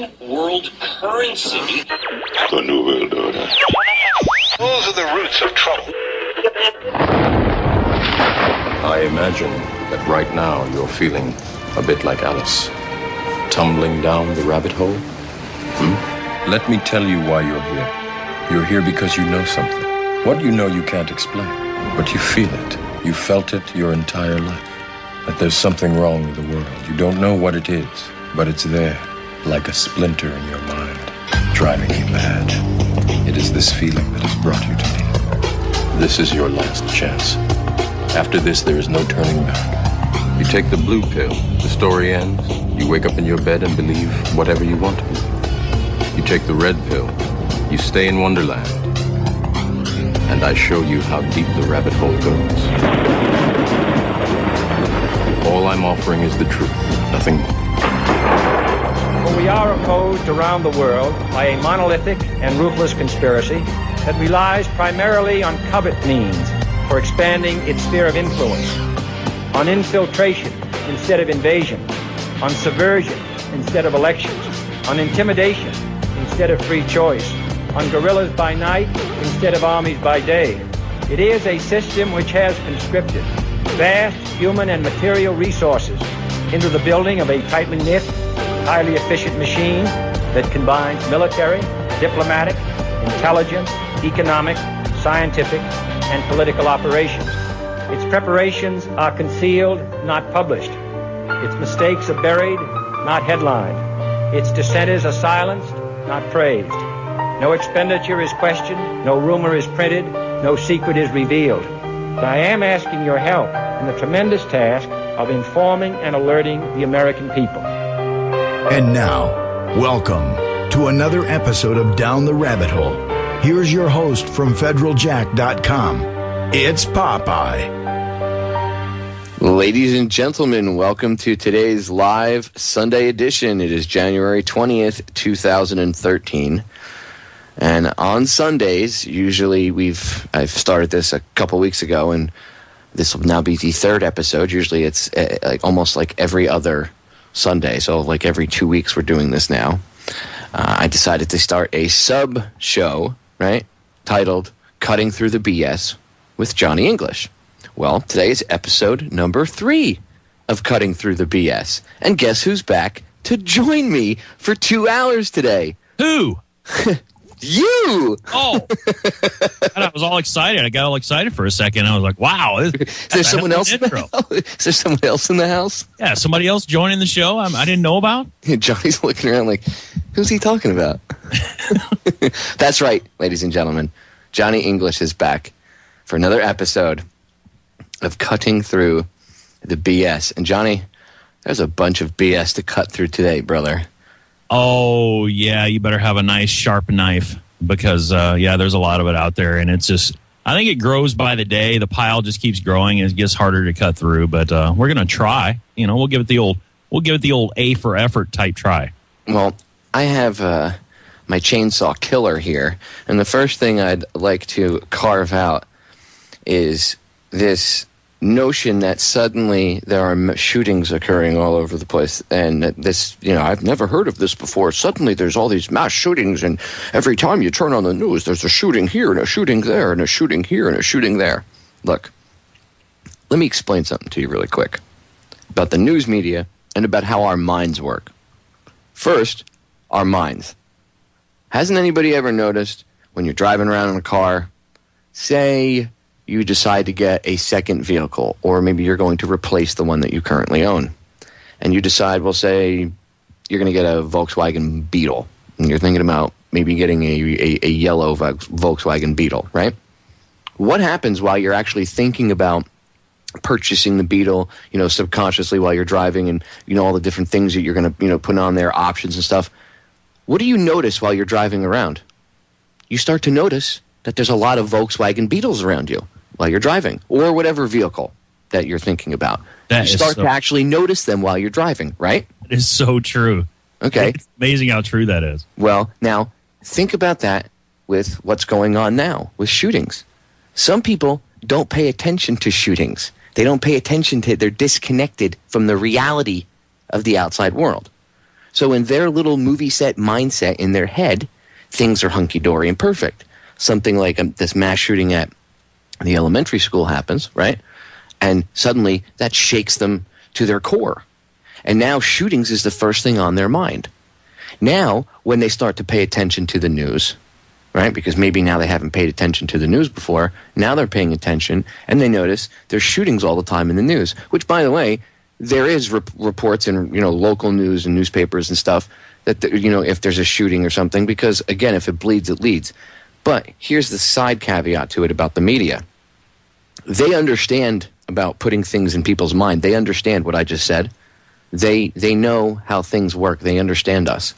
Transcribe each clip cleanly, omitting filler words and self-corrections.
one world currency. The New World Order. Those are the roots of trouble. I imagine that right now you're feeling a bit like Alice, tumbling down the rabbit hole. Let me tell you why you're here. You're here because you know something. What you know you can't explain, but you feel it. You felt it your entire life. That there's something wrong with the world. You don't know what it is, but it's there, like a splinter in your mind, driving you mad. It is this feeling that has brought you to me. This is your last chance. After this, there is no turning back. You take the blue pill, the story ends. You wake up in your bed and believe whatever you want to believe. You take the red pill, you stay in Wonderland, and I show you how deep the rabbit hole goes. All I'm offering is the truth, nothing more. For we are opposed around the world by a monolithic and ruthless conspiracy that relies primarily on covert means for expanding its sphere of influence, on infiltration instead of invasion, on subversion instead of elections, on intimidation instead of free choice, on guerrillas by night instead of armies by day. It is a system which has conscripted vast human and material resources into the building of a tightly knit, highly efficient machine that combines military, diplomatic, intelligence, economic, scientific, and political operations. Its preparations are concealed, not published. Its mistakes are buried, not headlined. Its dissenters are silenced, not praised. No expenditure is questioned, no rumor is printed, no secret is revealed. But I am asking your help in the tremendous task of informing and alerting the American people. And now, welcome to another episode of Down the Rabbit Hole. Here's your host from federaljack.com. It's Popeye. Ladies and gentlemen, welcome to today's live Sunday edition. It is January 20th, 2013. And on Sundays, usually I've started this a couple weeks ago, and this will now be the third episode. Usually it's almost like every other Sunday, so like every 2 weeks we're doing this now. I decided to start a sub-show, right, titled Cutting Through the BS with Johnny English. Well, today is episode number 3 of Cutting Through the BS. And guess who's back to join me for 2 hours today? Who? You! Oh, and I was all excited. I got all excited for a second. I was like, wow. Is there someone else in the house? Is there someone else in the house? Yeah, somebody else joining the show I didn't know about? Johnny's looking around like, who's he talking about? That's right, ladies and gentlemen. Johnny English is back for another episode of Cutting Through the BS. And Johnny, there's a bunch of BS to cut through today, brother. Oh, yeah, you better have a nice sharp knife because, there's a lot of it out there. And it's just, I think it grows by the day. The pile just keeps growing and it gets harder to cut through. But we're going to try. You know, we'll give it the old A for effort type try. Well, I have my chainsaw killer here. And the first thing I'd like to carve out is this notion that suddenly there are shootings occurring all over the place, and this, I've never heard of this before. Suddenly there's all these mass shootings, and every time you turn on the news, there's a shooting here and a shooting there and a shooting here and a shooting there. Look, let me explain something to you really quick about the news media and about how our minds work. First, our minds. Hasn't anybody ever noticed when you're driving around in a car, say you decide to get a second vehicle, or maybe you're going to replace the one that you currently own. And you decide, well, say you're going to get a Volkswagen Beetle, and you're thinking about maybe getting a yellow Volkswagen Beetle, right? What happens while you're actually thinking about purchasing the Beetle, subconsciously while you're driving, and, all the different things that you're going to, put on there, options and stuff? What do you notice while you're driving around? You start to notice that there's a lot of Volkswagen Beetles around you while you're driving, or whatever vehicle that you're thinking about. You start to actually notice them while you're driving, right? It is so true. Okay. It's amazing how true that is. Well, now, think about that with what's going on now with shootings. Some people don't pay attention to shootings. They don't pay attention to it. They're disconnected from the reality of the outside world. So in their little movie set mindset in their head, things are hunky-dory and perfect. Something like this mass shooting at the elementary school happens, right? And suddenly that shakes them to their core. And now shootings is the first thing on their mind. Now, when they start to pay attention to the news, right, because maybe now they haven't paid attention to the news before, now they're paying attention, and they notice there's shootings all the time in the news, which, by the way, there is reports in, local news and newspapers and stuff that, if there's a shooting or something, because, again, if it bleeds, it leads. But here's the side caveat to it about the media. They understand about putting things in people's mind. They understand what I just said. They know how things work. They understand us.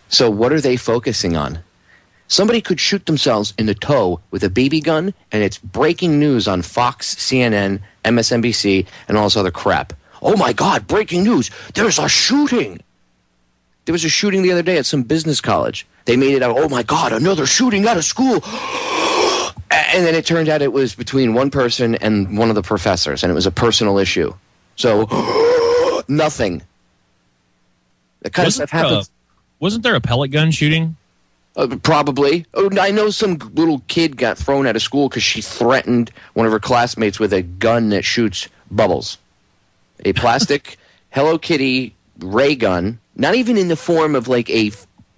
So what are they focusing on? Somebody could shoot themselves in the toe with a BB gun, and it's breaking news on Fox, CNN, MSNBC, and all this other crap. Oh, my God, breaking news. There's a shooting. There was a shooting the other day at some business college. They made it out, oh, my God, another shooting at a school. And then it turned out it was between one person and one of the professors, and it was a personal issue. So, nothing. That kind of stuff happens. Wasn't there a pellet gun shooting? Probably. Oh, I know some little kid got thrown out of school because she threatened one of her classmates with a gun that shoots bubbles. A plastic Hello Kitty ray gun, not even in the form of like a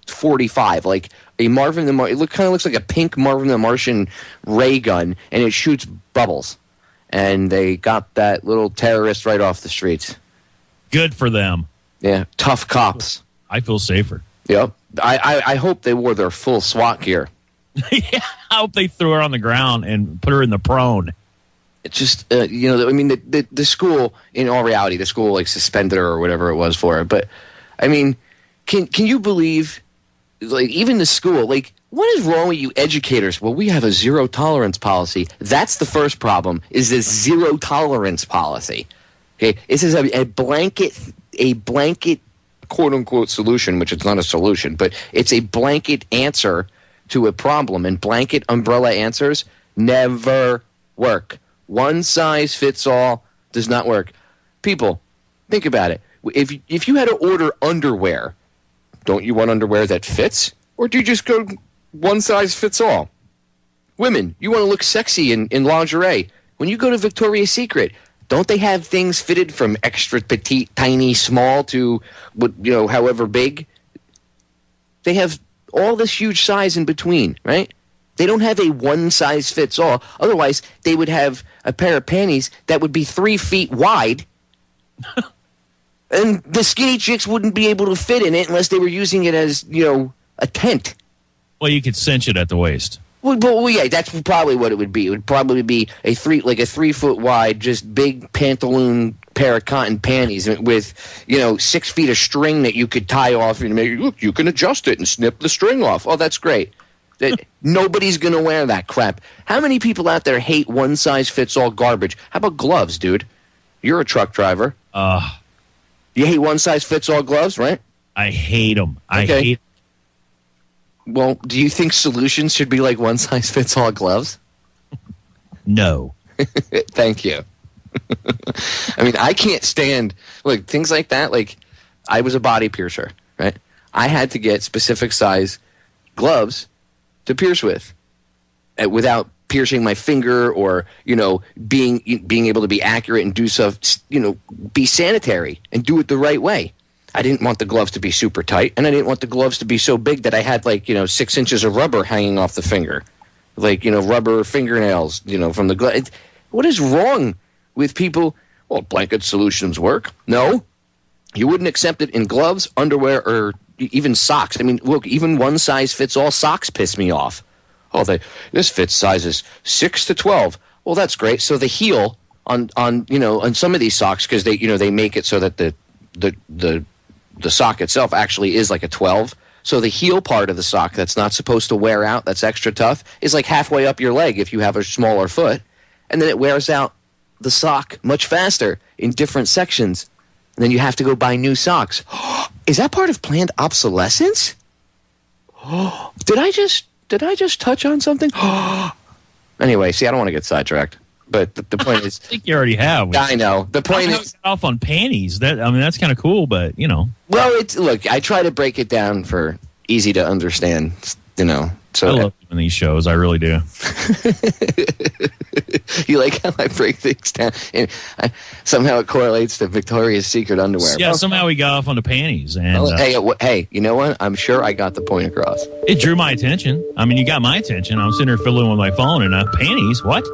45, like a Marvin the Martian. It kind of looks like a pink Marvin the Martian ray gun, and it shoots bubbles. And they got that little terrorist right off the streets. Good for them. Yeah, tough cops. I feel safer. Yep. I hope they wore their full SWAT gear. Yeah, I hope they threw her on the ground and put her in the prone. It's just, I mean, the school, in all reality, the school, like, suspended her or whatever it was for her. But, I mean, can you believe, like, even the school, like, what is wrong with you educators? Well, we have a zero tolerance policy. That's the first problem, is this zero tolerance policy. Okay, this is a blanket quote-unquote solution, which it's not a solution, but it's a blanket answer to a problem, and blanket umbrella answers never work. One size fits all does not work. People, think about it. If you had to order underwear, don't you want underwear that fits? Or do you just go one size fits all? Women, you want to look sexy in lingerie. When you go to Victoria's Secret, don't they have things fitted from extra petite, tiny, small to, however big? They have all this huge size in between, right? They don't have a one-size-fits-all. Otherwise, they would have a pair of panties that would be 3 feet wide, and the skinny chicks wouldn't be able to fit in it unless they were using it as, a tent. Well, you could cinch it at the waist. Well, yeah, that's probably what it would be. It would probably be a 3 foot wide, just big pantaloon pair of cotton panties with 6 feet of string that you could tie off and maybe look, you can adjust it and snip the string off. Oh, that's great. Nobody's gonna wear that crap. How many people out there hate one size fits all garbage? How about gloves, dude? You're a truck driver. You hate one size fits all gloves, right? I hate them. Okay. I hate. Well, do you think solutions should be like one size fits all gloves? No. Thank you. I mean, I can't stand things like that. Like, I was a body piercer, right? I had to get specific size gloves to pierce with, without piercing my finger or being able to be accurate and do stuff. Be sanitary and do it the right way. I didn't want the gloves to be super tight, and I didn't want the gloves to be so big that I had 6 inches of rubber hanging off the finger, rubber fingernails, from the glove. What is wrong with people? Well, blanket solutions work. No, you wouldn't accept it in gloves, underwear, or even socks. I mean, look, even one size fits all socks piss me off. Oh, this fits sizes 6 to 12. Well, that's great. So the heel on some of these socks, because they make it so that the sock itself actually is like a 12. So the heel part of the sock that's not supposed to wear out, that's extra tough, is like halfway up your leg if you have a smaller foot. And then it wears out the sock much faster in different sections. And then you have to go buy new socks. Is that part of planned obsolescence? Did I just touch on something? Anyway, see, I don't want to get sidetracked. But the point is, I think you already have. I know. The point is off on panties. That's kind of cool, but Well, look. I try to break it down for easy to understand. So I love doing these shows. I really do. You like how I break things down, and somehow it correlates to Victoria's Secret underwear. Yeah, somehow we got off on the panties. And hey, you know what? I'm sure I got the point across. It drew my attention. I mean, you got my attention. I'm sitting here fiddling with my phone, and panties. What?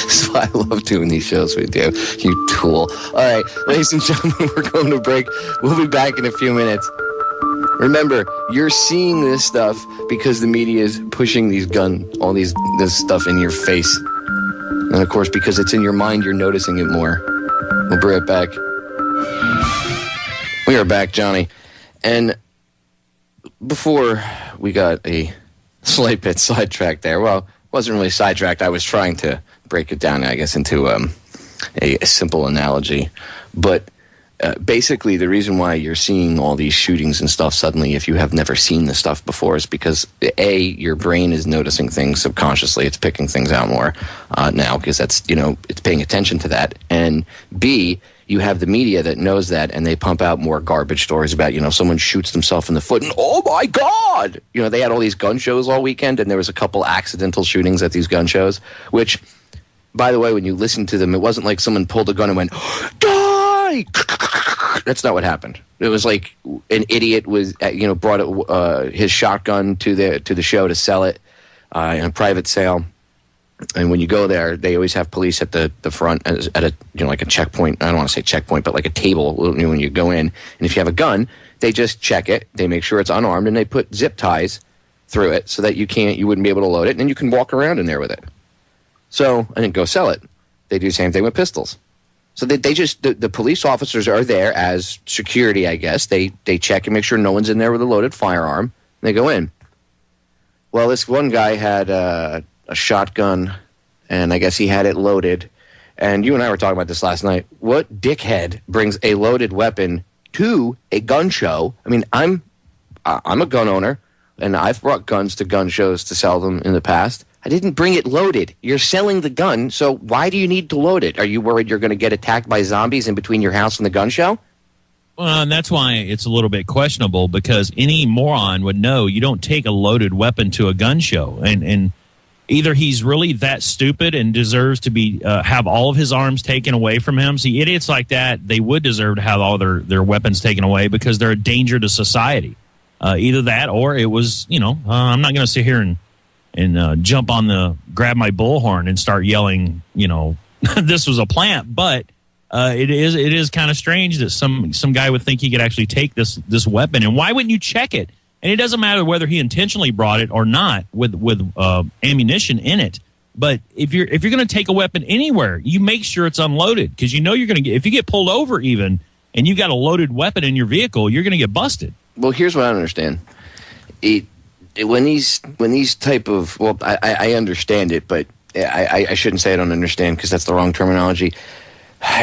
So I love doing these shows with you, you tool. All right, ladies and gentlemen, we're going to break. We'll be back in a few minutes. Remember, you're seeing this stuff because the media is pushing this stuff in your face. And of course, because it's in your mind, you're noticing it more. We'll bring it back. We are back, Johnny. And before we got a slight bit sidetracked there, well, it wasn't really sidetracked. I was trying to break it down, I guess, into a simple analogy. But basically, the reason why you're seeing all these shootings and stuff suddenly, if you have never seen this stuff before, is because, A, your brain is noticing things subconsciously. It's picking things out more now because that's, it's paying attention to that. And B, you have the media that knows that, and they pump out more garbage stories about, someone shoots themselves in the foot, and oh my God! They had all these gun shows all weekend, and there was a couple accidental shootings at these gun shows, which, by the way, when you listen to them, it wasn't like someone pulled a gun and went, die! That's not what happened. It was like an idiot was, brought his shotgun to the show to sell it in a private sale. And when you go there, they always have police at the front at a like a checkpoint. I don't want to say checkpoint, but like a table when you go in. And if you have a gun, they just check it. They make sure it's unarmed, and they put zip ties through it so that you wouldn't be able to load it, and then you can walk around in there with it. So, and then go sell it. They do the same thing with pistols. So the police officers are there as security, I guess. They check and make sure no one's in there with a loaded firearm. And they go in. Well, this one guy had a shotgun, and I guess he had it loaded. And you and I were talking about this last night. What dickhead brings a loaded weapon to a gun show? I mean, I'm a gun owner, and I've brought guns to gun shows to sell them in the past. I didn't bring it loaded. You're selling the gun, so why do you need to load it? Are you worried you're going to get attacked by zombies in between your house and the gun show? Well, and that's why it's a little bit questionable, because any moron would know you don't take a loaded weapon to a gun show. And either he's really that stupid and deserves to be have all of his arms taken away from him. See, idiots like that, they would deserve to have all their weapons taken away because they're a danger to society. Either that, or it was, I'm not going to sit here and jump on grab my bullhorn and start yelling, this was a plant. But it is kind of strange that some guy would think he could actually take this weapon. And why wouldn't you check it? And it doesn't matter whether he intentionally brought it or not with ammunition in it. But if you're going to take a weapon anywhere, you make sure it's unloaded, because you're going to get, if you get pulled over even and you've got a loaded weapon in your vehicle, you're going to get busted. Well, here's what I don't understand. When these type of, well, I understand it, but I shouldn't say I don't understand, because that's the wrong terminology.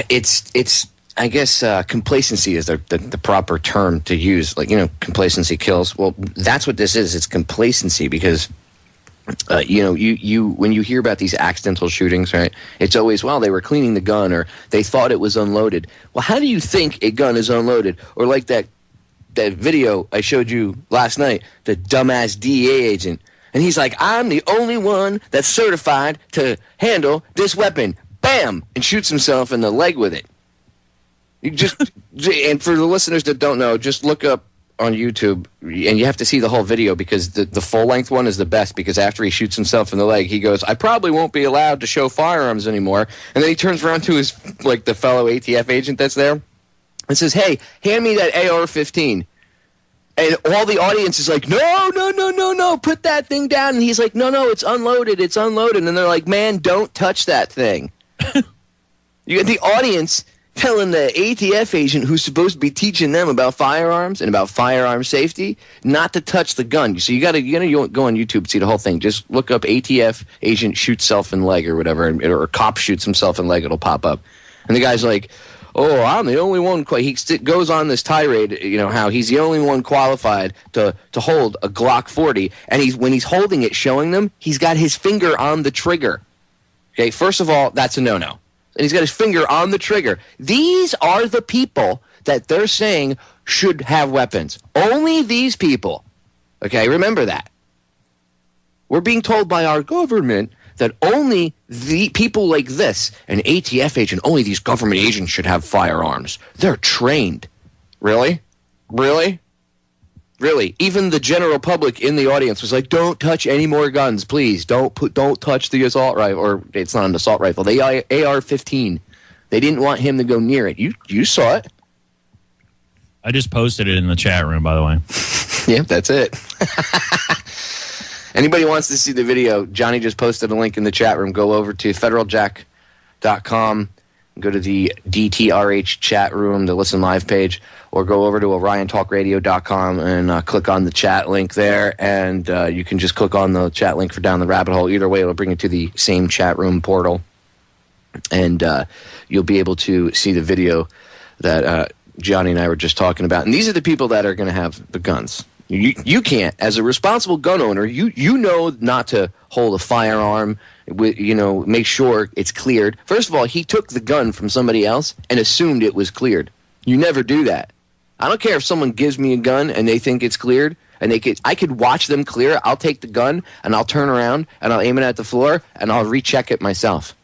It's I guess complacency is the proper term to use. Like, complacency kills. Well, that's what this is. It's complacency, because you when you hear about these accidental shootings, right? It's always, well, they were cleaning the gun, or they thought it was unloaded. Well, how do you think a gun is unloaded? Or like that video I showed you last night, the dumbass DEA agent, and he's like, I'm the only one that's certified to handle this weapon. Bam! And shoots himself in the leg with it. You just, and for the listeners that don't know, just look up on YouTube, and you have to see the whole video, because the full-length one is the best, because after he shoots himself in the leg, he goes, I probably won't be allowed to show firearms anymore. And then he turns around to his, the fellow ATF agent that's there, and says, hey, hand me that AR-15. And all the audience is like, no, put that thing down. And he's like, no, it's unloaded. And they're like, man, don't touch that thing. You get the audience telling the ATF agent, who's supposed to be teaching them about firearms and about firearm safety, not to touch the gun. So you got to go on YouTube and see the whole thing. Just look up ATF agent shoots self in leg or whatever, or cop shoots himself in leg. It'll pop up. And the guy's like, oh, I'm the only one. He goes on this tirade, how he's the only one qualified to hold a Glock 40. And when he's holding it, showing them, he's got his finger on the trigger. Okay, first of all, that's a no-no. And he's got his finger on the trigger. These are the people that they're saying should have weapons. Only these people. Okay, remember that. We're being told by our government that only the people like this, an ATF agent, only these government agents should have firearms. They're trained. Really? Really? Really? Even the general public in the audience was like, don't touch any more guns, please. Don't touch the assault rifle. Or it's not an assault rifle. The AR-15. They didn't want him to go near it. You saw it. I just posted it in the chat room, by the way. Yeah, that's it. Anybody wants to see the video, Johnny just posted a link in the chat room. Go over to federaljack.com, go to the DTRH chat room, the Listen Live page, or go over to oriontalkradio.com and click on the chat link there, and you can just click on the chat link for Down the Rabbit Hole. Either way, it'll bring you to the same chat room portal, and you'll be able to see the video that Johnny and I were just talking about. And these are the people that are going to have the guns. You can't, as a responsible gun owner, you know not to hold a firearm, make sure it's cleared. First of all, he took the gun from somebody else and assumed it was cleared. You never do that. I don't care if someone gives me a gun and they think it's cleared, and I could watch them clear. I'll take the gun and I'll turn around and I'll aim it at the floor and I'll recheck it myself.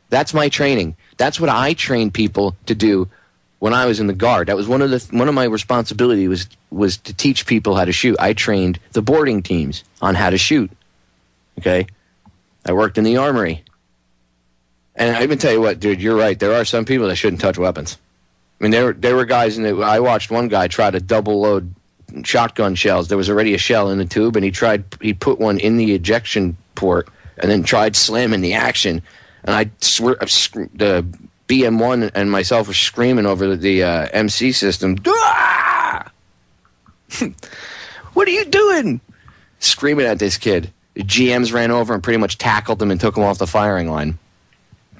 That's my training. That's what I train people to do. When I was in the Guard, that was one of my responsibilities was to teach people how to shoot. I trained the boarding teams on how to shoot. Okay, I worked in the armory, and I even tell you what, dude, you're right. There are some people that shouldn't touch weapons. I mean, there were guys I watched one guy try to double load shotgun shells. There was already a shell in the tube, and he put one in the ejection port, and then tried slamming the action. And I swear, the BM1 and myself were screaming over the MC system. Ah! What are you doing? Screaming at this kid. The GMs ran over and pretty much tackled him and took him off the firing line.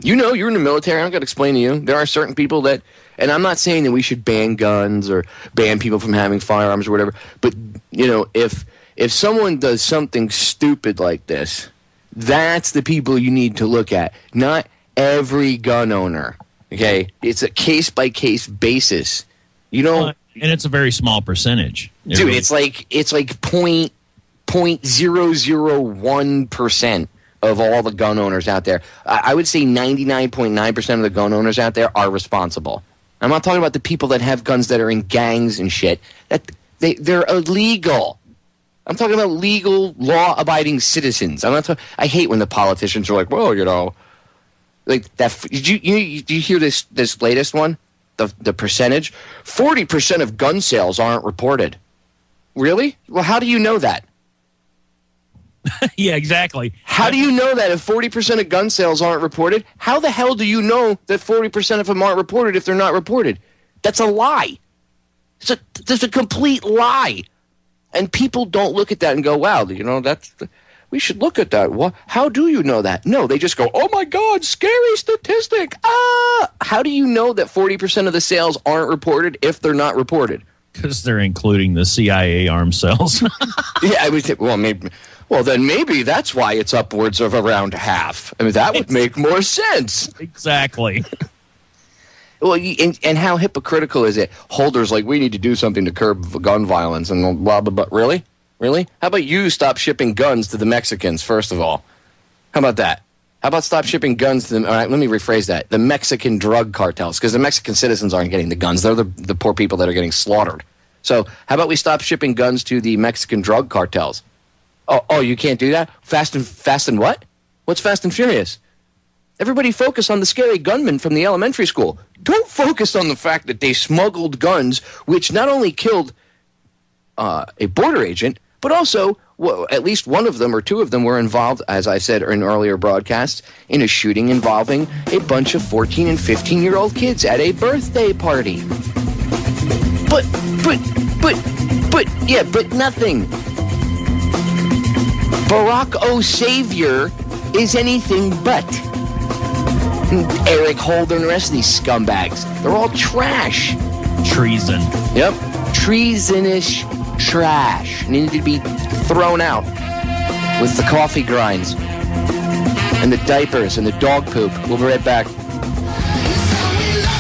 You're in the military. I don't got to explain to you. There are certain people that, and I'm not saying that we should ban guns or ban people from having firearms or whatever, but, if someone does something stupid like this, that's the people you need to look at, not every gun owner. Okay, it's a case-by-case basis. And it's a very small percentage. Dude, it's like 0.001% of all the gun owners out there. I would say 99.9% of the gun owners out there are responsible. I'm not talking about the people that have guns that are in gangs and shit. They're illegal. I'm talking about legal, law-abiding citizens. I hate when the politicians are like, well, like that. Did you hear this latest one? The percentage? 40% of gun sales aren't reported. Really? Well, how do you know that? Yeah, exactly. How do you know that if 40% of gun sales aren't reported? How the hell do you know that 40% of them aren't reported if they're not reported? That's a lie. It's a complete lie. And people don't look at that and go, wow, we should look at that. How do you know that? No, they just go, oh, my God, scary statistic. How do you know that 40% of the sales aren't reported if they're not reported? Because they're including the CIA arms sales. Yeah, I would think, then maybe that's why it's upwards of around half. I mean, that would make more sense. Exactly. Well, and how hypocritical is it? Holders like, we need to do something to curb gun violence and blah, blah, blah. Really? Really? How about you stop shipping guns to the Mexicans, first of all? How about that? How about stop shipping guns to them? All right, let me rephrase that. The Mexican drug cartels, because the Mexican citizens aren't getting the guns. They're the poor people that are getting slaughtered. So how about we stop shipping guns to the Mexican drug cartels? Oh, you can't do that? Fast and what? What's Fast and Furious? Everybody focus on the scary gunman from the elementary school. Don't focus on the fact that they smuggled guns, which not only killed a border agent, but also at least one of them or two of them were involved, as I said in earlier broadcasts, in a shooting involving a bunch of 14 and 15-year-old kids at a birthday party. But nothing. Barack O'Savior is anything but. Eric Holder and the rest of these scumbags. They're all trash. Treason. Yep. Treasonous trash. Needed to be thrown out with the coffee grinds and the diapers and the dog poop. We'll be right back.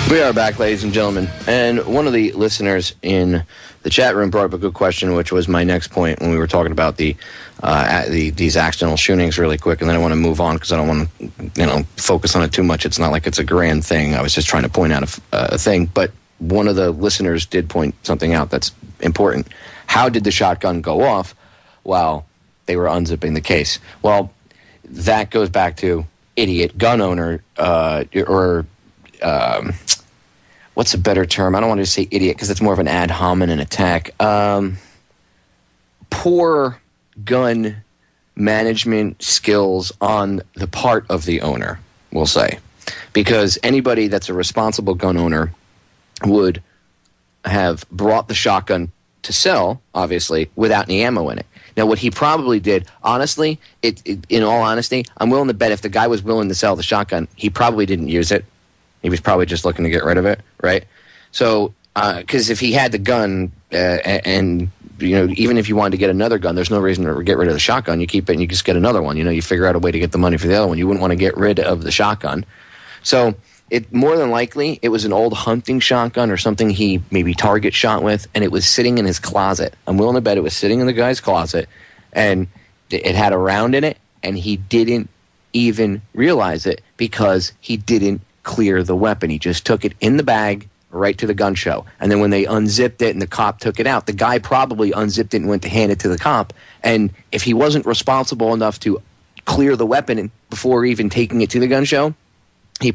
We are back, ladies and gentlemen. And one of the listeners in the chat room brought up a good question, which was my next point when we were talking about these accidental shootings really quick. And then I want to move on because I don't want to, focus on it too much. It's not like it's a grand thing. I was just trying to point out a thing. But one of the listeners did point something out that's important. How did the shotgun go off while they were unzipping the case? Well, that goes back to idiot gun owner what's a better term? I don't want to say idiot because it's more of an ad hominem attack. Poor gun management skills on the part of the owner, we'll say. Because anybody that's a responsible gun owner would have brought the shotgun to sell, obviously, without any ammo in it. Now, what he probably did, honestly, in all honesty, I'm willing to bet if the guy was willing to sell the shotgun, he probably didn't use it. He was probably just looking to get rid of it, right? So, because if he had the gun, and even if you wanted to get another gun, there's no reason to get rid of the shotgun. You keep it and you just get another one. You figure out a way to get the money for the other one. You wouldn't want to get rid of the shotgun. So, it more than likely, it was an old hunting shotgun or something he maybe target shot with, and it was sitting in his closet. I'm willing to bet it was sitting in the guy's closet, and it had a round in it, and he didn't even realize it because he didn't clear the weapon. He just took it in the bag right to the gun show. And then when they unzipped it and the cop took it out, the guy probably unzipped it and went to hand it to the cop. And if he wasn't responsible enough to clear the weapon before even taking it to the gun show, there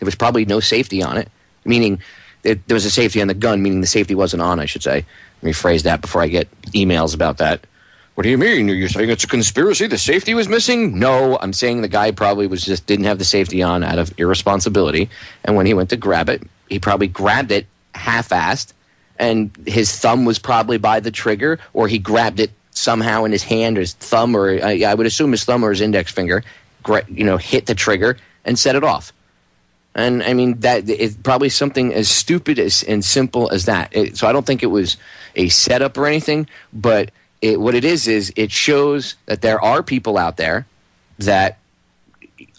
was probably no safety on it, meaning there was a safety on the gun, meaning the safety wasn't on, I should say. Let me phrase that before I get emails about that. What do you mean? You're saying it's a conspiracy? The safety was missing? No, I'm saying the guy probably didn't have the safety on out of irresponsibility. And when he went to grab it, he probably grabbed it half-assed, and his thumb was probably by the trigger, or he grabbed it somehow in his hand or his thumb, or I would assume his thumb or his index finger, hit the trigger and set it off. And I mean, that it's probably something as stupid and simple as that. So I don't think it was a setup or anything, but what it is it shows that there are people out there that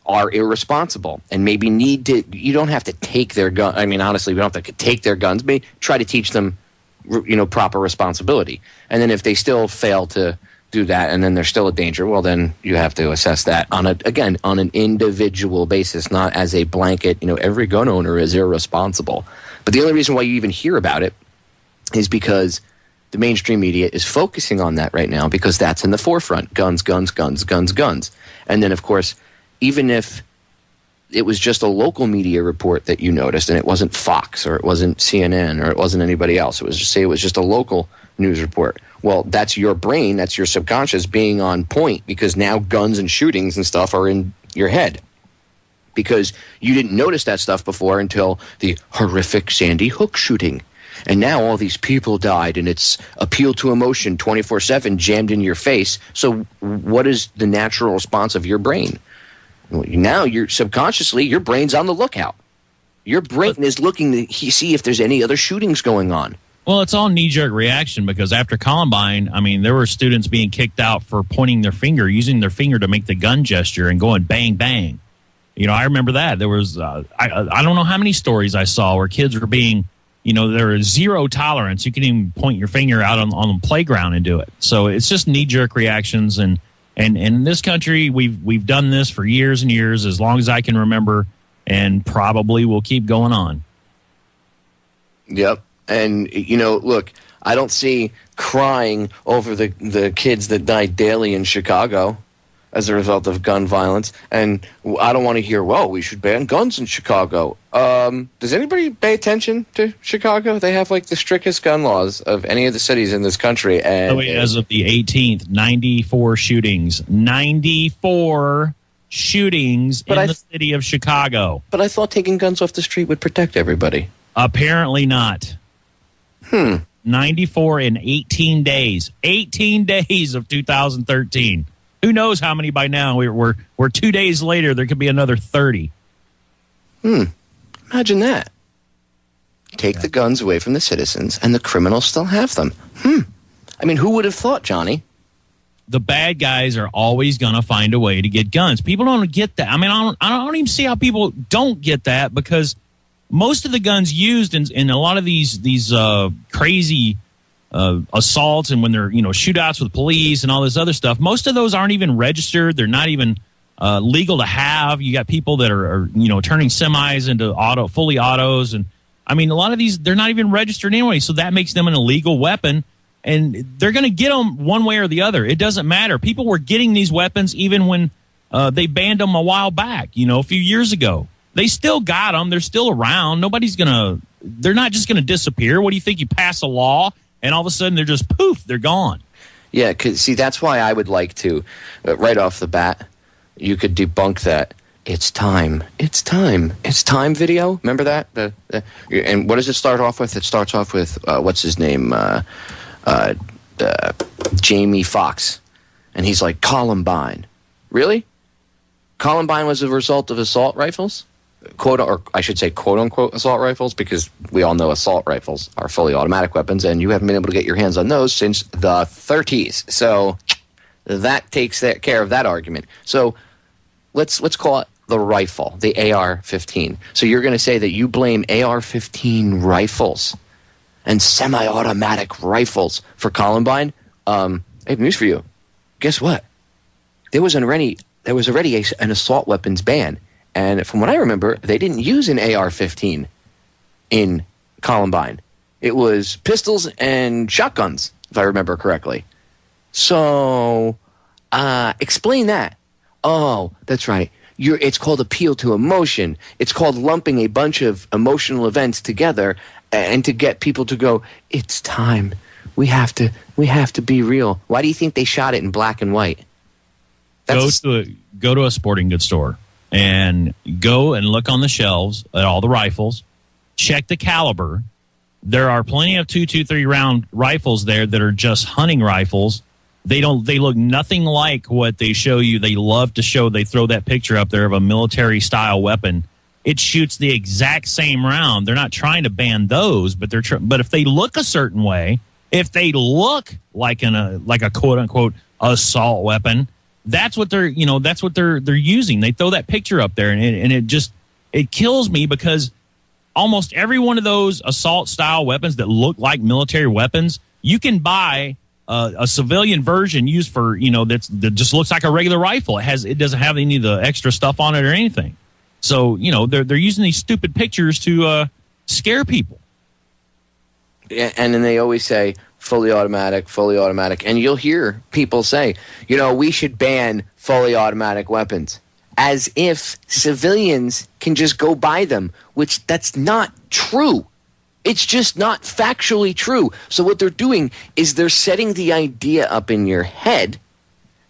are irresponsible and maybe you don't have to take their gun. I mean, honestly, we don't have to take their guns, but try to teach them, proper responsibility. And then if they still fail to do that and then they're still a danger, well, then you have to assess that on an individual basis, not as a blanket, every gun owner is irresponsible. But the only reason why you even hear about it is because the mainstream media is focusing on that right now because that's in the forefront. Guns, guns, guns, guns, guns. And then, of course, even if it was just a local media report that you noticed and it wasn't Fox or it wasn't CNN or it wasn't anybody else, it was just a local news report. Well, that's your brain, that's your subconscious being on point because now guns and shootings and stuff are in your head. Because you didn't notice that stuff before until the horrific Sandy Hook shooting. And now all these people died, and it's appeal to emotion 24/7 jammed in your face. So what is the natural response of your brain? Now you're subconsciously, your brain's on the lookout. Your brain is looking to see if there's any other shootings going on. Well, it's all knee-jerk reaction because after Columbine, I mean, there were students being kicked out for pointing their finger, using their finger to make the gun gesture and going bang, bang. I remember that. There was, I don't know how many stories I saw where kids were being, there was zero tolerance. You can even point your finger out on the playground and do it. So it's just knee-jerk reactions. And in this country, we've done this for years and years, as long as I can remember, and probably will keep going on. Yep. And, look, I don't see crying over the kids that die daily in Chicago as a result of gun violence. And I don't want to hear, well, we should ban guns in Chicago. Does anybody pay attention to Chicago? They have, the strictest gun laws of any of the cities in this country. And as of the 18th, 94 shootings. 94 shootings in the city of Chicago. But I thought taking guns off the street would protect everybody. Apparently not. 94 in 18 days. 18 days of 2013. Who knows how many by now? We're 2 days later. There could be another 30. Imagine that. Take the guns away from the citizens, and the criminals still have them. I mean, who would have thought, Johnny? The bad guys are always going to find a way to get guns. People don't get that. I mean, I don't even see how people don't get that, because most of the guns used in a lot of these crazy assaults, and when they're shootouts with police and all this other stuff, most of those aren't even registered. They're not even legal to have. You got people that are turning semis into fully autos, and I mean, a lot of these, they're not even registered anyway, so that makes them an illegal weapon, and they're going to get them one way or the other. It doesn't matter. People were getting these weapons even when they banned them a while back, a few years ago. They still got them. They're still around. They're not just going to disappear. What do you think? You pass a law, and all of a sudden they're just poof, they're gone. Yeah, because see, that's why I would like to, right off the bat, you could debunk that. It's time video. Remember that? And what does it start off with? It starts off with, what's his name? Jamie Foxx. And he's like, Columbine. Really? Columbine was a result of assault rifles? Quote unquote assault rifles, because we all know assault rifles are fully automatic weapons, and you haven't been able to get your hands on those since the 30s. So that takes care of that argument. So let's call it the rifle, the AR-15. So you're going to say that you blame AR-15 rifles and semi-automatic rifles for Columbine? I have news for you. Guess what? There was already an assault weapons ban, and from what I remember, they didn't use an AR-15 in Columbine. It was pistols and shotguns, if I remember correctly. So, explain that. Oh, that's right. It's called appeal to emotion. It's called lumping a bunch of emotional events together and to get people to go, it's time. We have to be real. Why do you think they shot it in black and white? Go to a sporting goods store and go and look on the shelves at all the rifles. Check the caliber. There are plenty of 223 round rifles there that are just hunting rifles. They look nothing like what they show you. They love to show. They throw that picture up there of a military style weapon. It shoots the exact same round. They're not trying to ban those, but but if they look a certain way, if they look like a quote unquote assault weapon, that's what they're using. They throw that picture up there, and it kills me, because almost every one of those assault style weapons that look like military weapons, you can buy a civilian version used for, that just looks like a regular rifle. It doesn't have any of the extra stuff on it or anything. So, they're using these stupid pictures to scare people. Yeah, and then they always say fully automatic. And you'll hear people say, we should ban fully automatic weapons, as if civilians can just go buy them, which that's not true. It's just not factually true. So what they're doing is they're setting the idea up in your head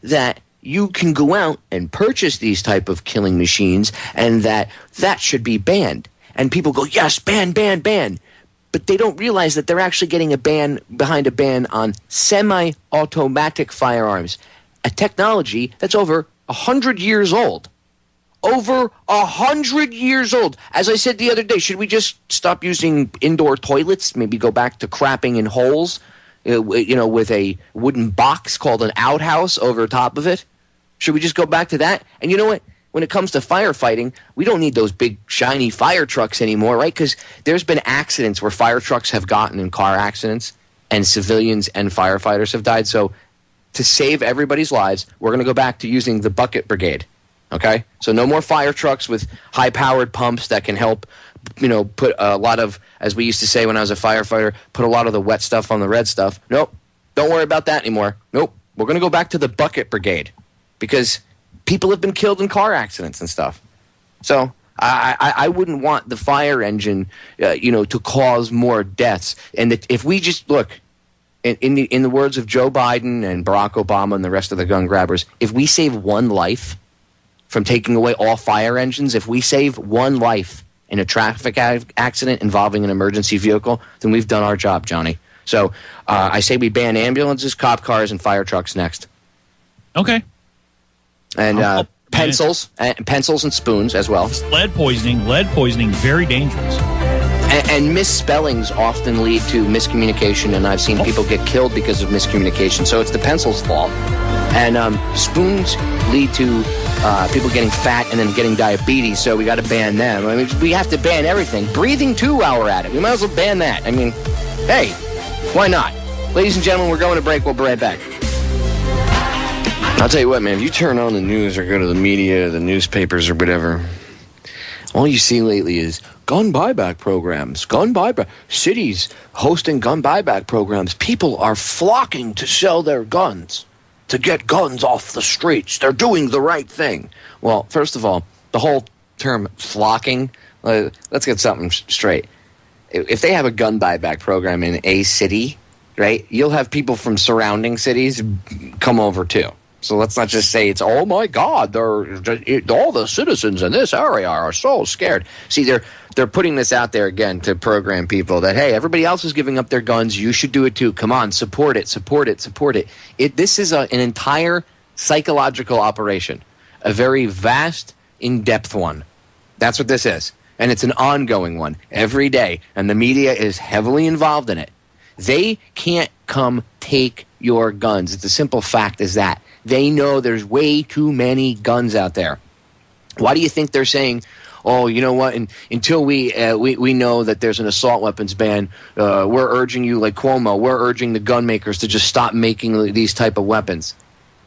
that you can go out and purchase these type of killing machines, and that should be banned. And people go, yes, ban. But they don't realize that they're actually getting a ban behind a ban on semi-automatic firearms, a technology that's over 100 years old. Over 100 years old. As I said the other day, should we just stop using indoor toilets? Maybe go back to crapping in holes, with a wooden box called an outhouse over top of it? Should we just go back to that? And you know what? When it comes to firefighting, we don't need those big, shiny fire trucks anymore, right? Because there's been accidents where fire trucks have gotten in car accidents, and civilians and firefighters have died. So to save everybody's lives, we're going to go back to using the bucket brigade. Okay, so no more fire trucks with high-powered pumps that can help, put a lot of, as we used to say when I was a firefighter, put a lot of the wet stuff on the red stuff. Nope, don't worry about that anymore. Nope, we're going to go back to the bucket brigade, because people have been killed in car accidents and stuff. So I wouldn't want the fire engine, to cause more deaths. And if we just look, in the words of Joe Biden and Barack Obama and the rest of the gun grabbers, if we save one life from taking away all fire engines, if we save one life in a traffic accident involving an emergency vehicle, then we've done our job, Johnny. So I say we ban ambulances, cop cars, and fire trucks next. Okay. And Pencils and spoons as well. Lead poisoning, very dangerous. And misspellings often lead to miscommunication, and I've seen people get killed because of miscommunication. So it's the pencil's fault. And spoons lead to people getting fat and then getting diabetes, so we got to ban them. I mean, we have to ban everything. Breathing, too, while we're at it. We might as well ban that. I mean, hey, why not? Ladies and gentlemen, we're going to break. We'll be right back. I'll tell you what, man, if you turn on the news or go to the media, the newspapers or whatever, all you see lately is gun buyback programs, cities hosting gun buyback programs. People are flocking to sell their guns, to get guns off the streets. They're doing the right thing. Well, first of all, the whole term flocking, let's get something straight. If they have a gun buyback program in a city, right, you'll have people from surrounding cities come over too. So let's not just say it's, oh my God, all the citizens in this area are so scared. See, they're putting this out there again to program people that, hey, everybody else is giving up their guns. You should do it too. Come on, support it. This is an entire psychological operation, a very vast, in-depth one. That's what this is. And it's an ongoing one every day. And the media is heavily involved in it. They can't come take your guns. It's a simple fact as that. They know there's way too many guns out there. Why do you think they're saying, oh, you know what, until we know that there's an assault weapons ban, we're urging you, like Cuomo, we're urging the gun makers to just stop making these type of weapons?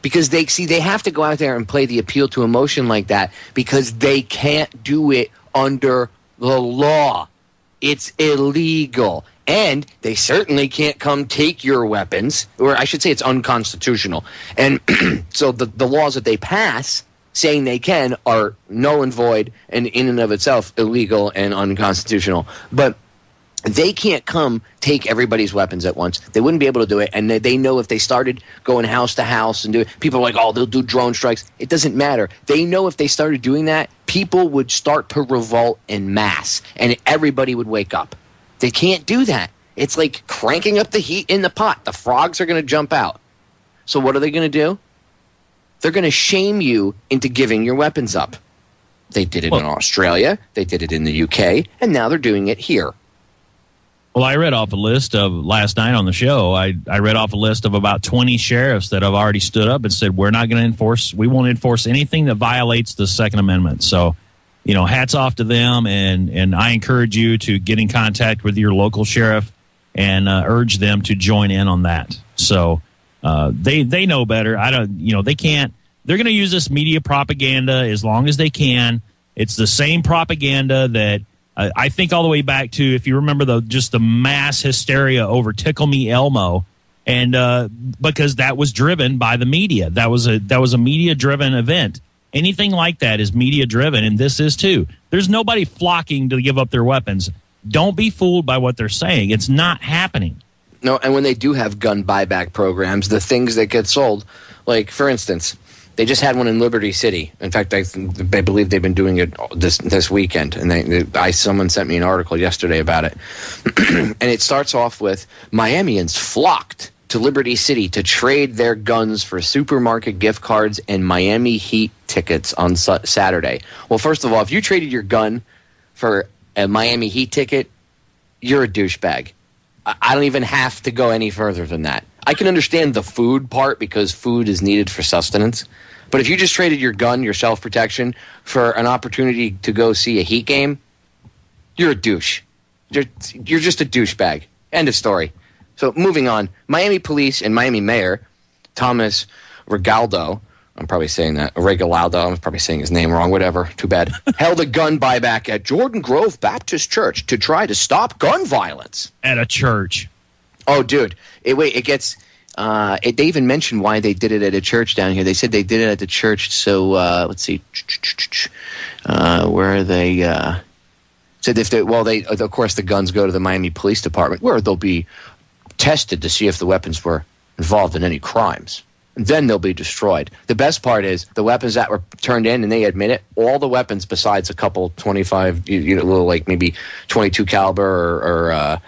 Because they have to go out there and play the appeal to emotion like that because they can't do it under the law. It's illegal. And they certainly can't come take your weapons, or I should say it's unconstitutional. And so the laws that they pass saying they can are null and void and in and of itself illegal and unconstitutional. But they can't come take everybody's weapons at once. They wouldn't be able to do it. And they know if they started going house to house and do it, people are like, oh, they'll do drone strikes. It doesn't matter. They know if they started doing that, people would start to revolt en masse and everybody would wake up. They can't do that. It's like cranking up the heat in the pot. The frogs are going to jump out. So what are they going to do? They're going to shame you into giving your weapons up. They did it in Australia. They did it in the UK. And now they're doing it here. Well, I read off a list of last night on the show. I read off a list of about 20 sheriffs that have already stood up and said, we won't enforce anything that violates the Second Amendment. So, you know, hats off to them. And I encourage you to get in contact with your local sheriff and urge them to join in on that. So they know better. They can't. They're going to use this media propaganda as long as they can. It's the same propaganda that I think all the way back to, if you remember, the mass hysteria over Tickle Me Elmo, and because that was driven by the media. That was a media-driven event. Anything like that is media-driven, and this is too. There's nobody flocking to give up their weapons. Don't be fooled by what they're saying. It's not happening. No, and when they do have gun buyback programs, the things that get sold, like, for instance, they just had one in Liberty City. In fact, I believe they've been doing it this weekend, and someone sent me an article yesterday about it. And it starts off with, Miamians flocked to Liberty City to trade their guns for supermarket gift cards and Miami Heat tickets on Saturday. Well, first of all, if you traded your gun for a Miami Heat ticket, you're a douchebag. I don't even have to go any further than that. I can understand the food part because food is needed for sustenance. But if you just traded your gun, your self-protection, for an opportunity to go see a Heat game, you're a douche. You're just a douchebag. End of story. So moving on, Miami police and Miami Mayor Thomas Regalado, I'm probably saying that, Regalado, I'm probably saying his name wrong, whatever, too bad, held a gun buyback at Jordan Grove Baptist Church to try to stop gun violence. At a church. Oh, dude. They even mentioned why they did it at a church down here. They said they did it at the church, so let's see. Where are they? Said of course, the guns go to the Miami Police Department, where they'll be tested to see if the weapons were involved in any crimes. Then they'll be destroyed. The best part is the weapons that were turned in, and they admit it, all the weapons besides a couple 25, little like maybe 22 caliber or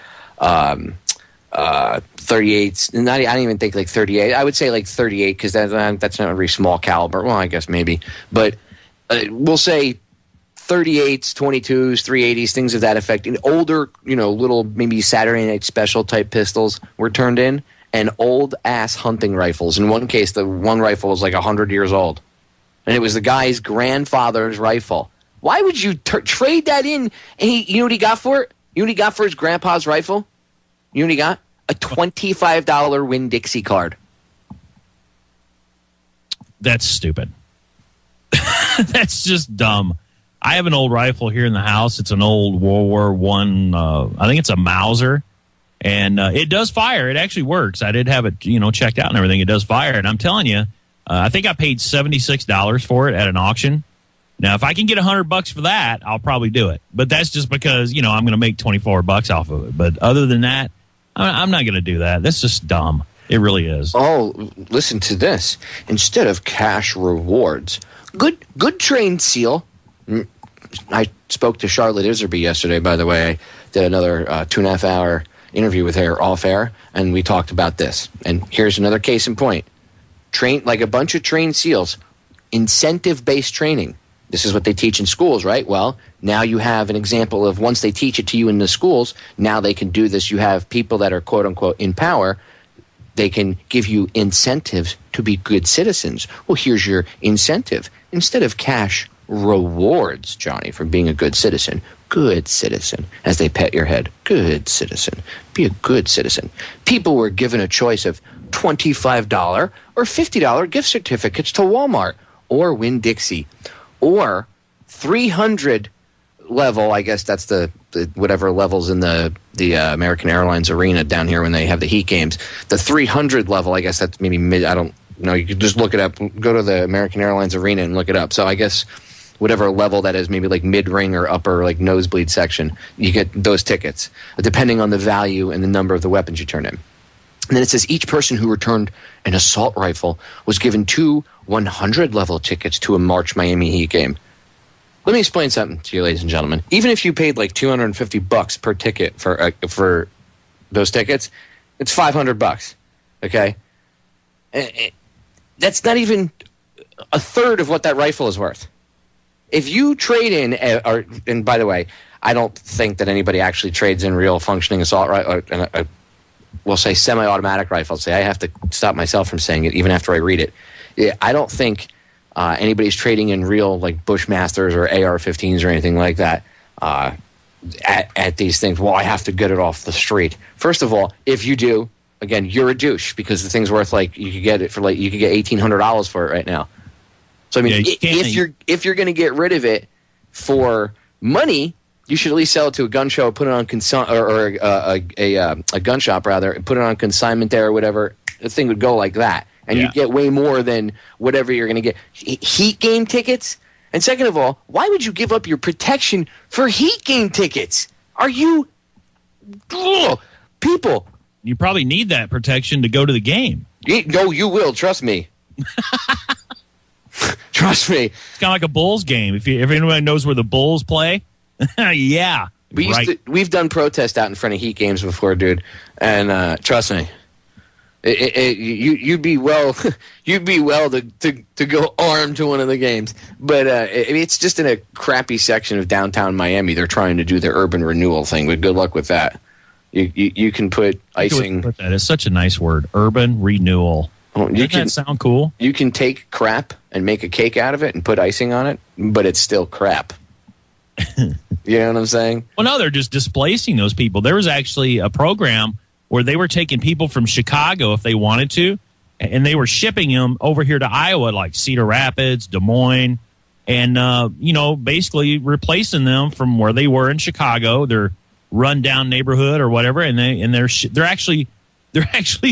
38s. I don't even think like 38. I would say like 38 because that's not a very small caliber. Well, I guess maybe. But we'll say 38s, 22s, 380s, things of that effect. And older, little maybe Saturday Night Special type pistols were turned in, and old-ass hunting rifles. In one case, the one rifle was like 100 years old. And it was the guy's grandfather's rifle. Why would you trade that in? And you know what he got for it? You know what he got for his grandpa's rifle? You know what he got? A $25 Winn Dixie card. That's stupid. That's just dumb. I have an old rifle here in the house. It's an old World War One. I think it's a Mauser, and it does fire. It actually works. I did have it, checked out and everything. It does fire, and I'm telling you, I think I paid $76 for it at an auction. Now, if I can get $100 for that, I'll probably do it. But that's just because I'm going to make $24 off of it. But other than that, I'm not going to do that. That's just dumb. It really is. Oh, listen to this. Instead of cash rewards, good trained SEAL. I spoke to Charlotte Iserby yesterday, by the way. I did another 2.5-hour interview with her off air, and we talked about this. And here's another case in point. Train like a bunch of trained SEALs, incentive-based training. This is what they teach in schools, right? Well, now you have an example of once they teach it to you in the schools, now they can do this. You have people that are, quote-unquote, in power. They can give you incentives to be good citizens. Well, here's your incentive. Instead of cash rewards, Johnny, for being a good citizen, as they pet your head, good citizen, be a good citizen. People were given a choice of $25 or $50 gift certificates to Walmart or Winn Dixie, or 300 level, I guess that's the whatever levels in the American Airlines arena down here when they have the Heat games. The 300 level, I guess that's maybe mid, I don't know, you could just look it up, go to the American Airlines arena and look it up. So I guess whatever level that is, maybe like mid-ring or upper like nosebleed section, you get those tickets, depending on the value and the number of the weapons you turn in. And then it says each person who returned an assault rifle was given 2 100-level tickets to a March Miami Heat game. Let me explain something to you, ladies and gentlemen. Even if you paid like $250 per ticket for those tickets, it's $500. Okay, that's not even a third of what that rifle is worth. If you trade in, and by the way, I don't think that anybody actually trades in real functioning assault rifle. We'll say semi-automatic rifles. I have to stop myself from saying it even after I read it. I don't think anybody's trading in real like Bushmasters or AR-15s or anything like that at these things. Well, I have to get it off the street. First of all, if you do, again, you're a douche because the thing's worth like you could get $1,800 for it right now. So I mean, if you're going to get rid of it for money, you should at least sell it to a gun show, put it on a gun shop rather, put it on consignment there or whatever. The thing would go like that. And you get way more than whatever you're going to get. Heat game tickets? And second of all, why would you give up your protection for Heat game tickets? Are you... Ugh, people. You probably need that protection to go to the game. No, you will. Trust me. Trust me. It's kind of like a Bulls game. If anyone knows where the Bulls play, yeah. We've done protests out in front of Heat games before, dude. And trust me. You'd be well to go armed to one of the games, but it's just in a crappy section of downtown Miami. They're trying to do their urban renewal thing, but good luck with that. You can put icing. That is such a nice word, urban renewal. Doesn't that sound cool? You can take crap and make a cake out of it and put icing on it, but it's still crap. You know what I'm saying? Well, no, they're just displacing those people. There was actually a program where they were taking people from Chicago if they wanted to, and they were shipping them over here to Iowa, like Cedar Rapids, Des Moines, and basically replacing them from where they were in Chicago, their rundown neighborhood or whatever, and they're actually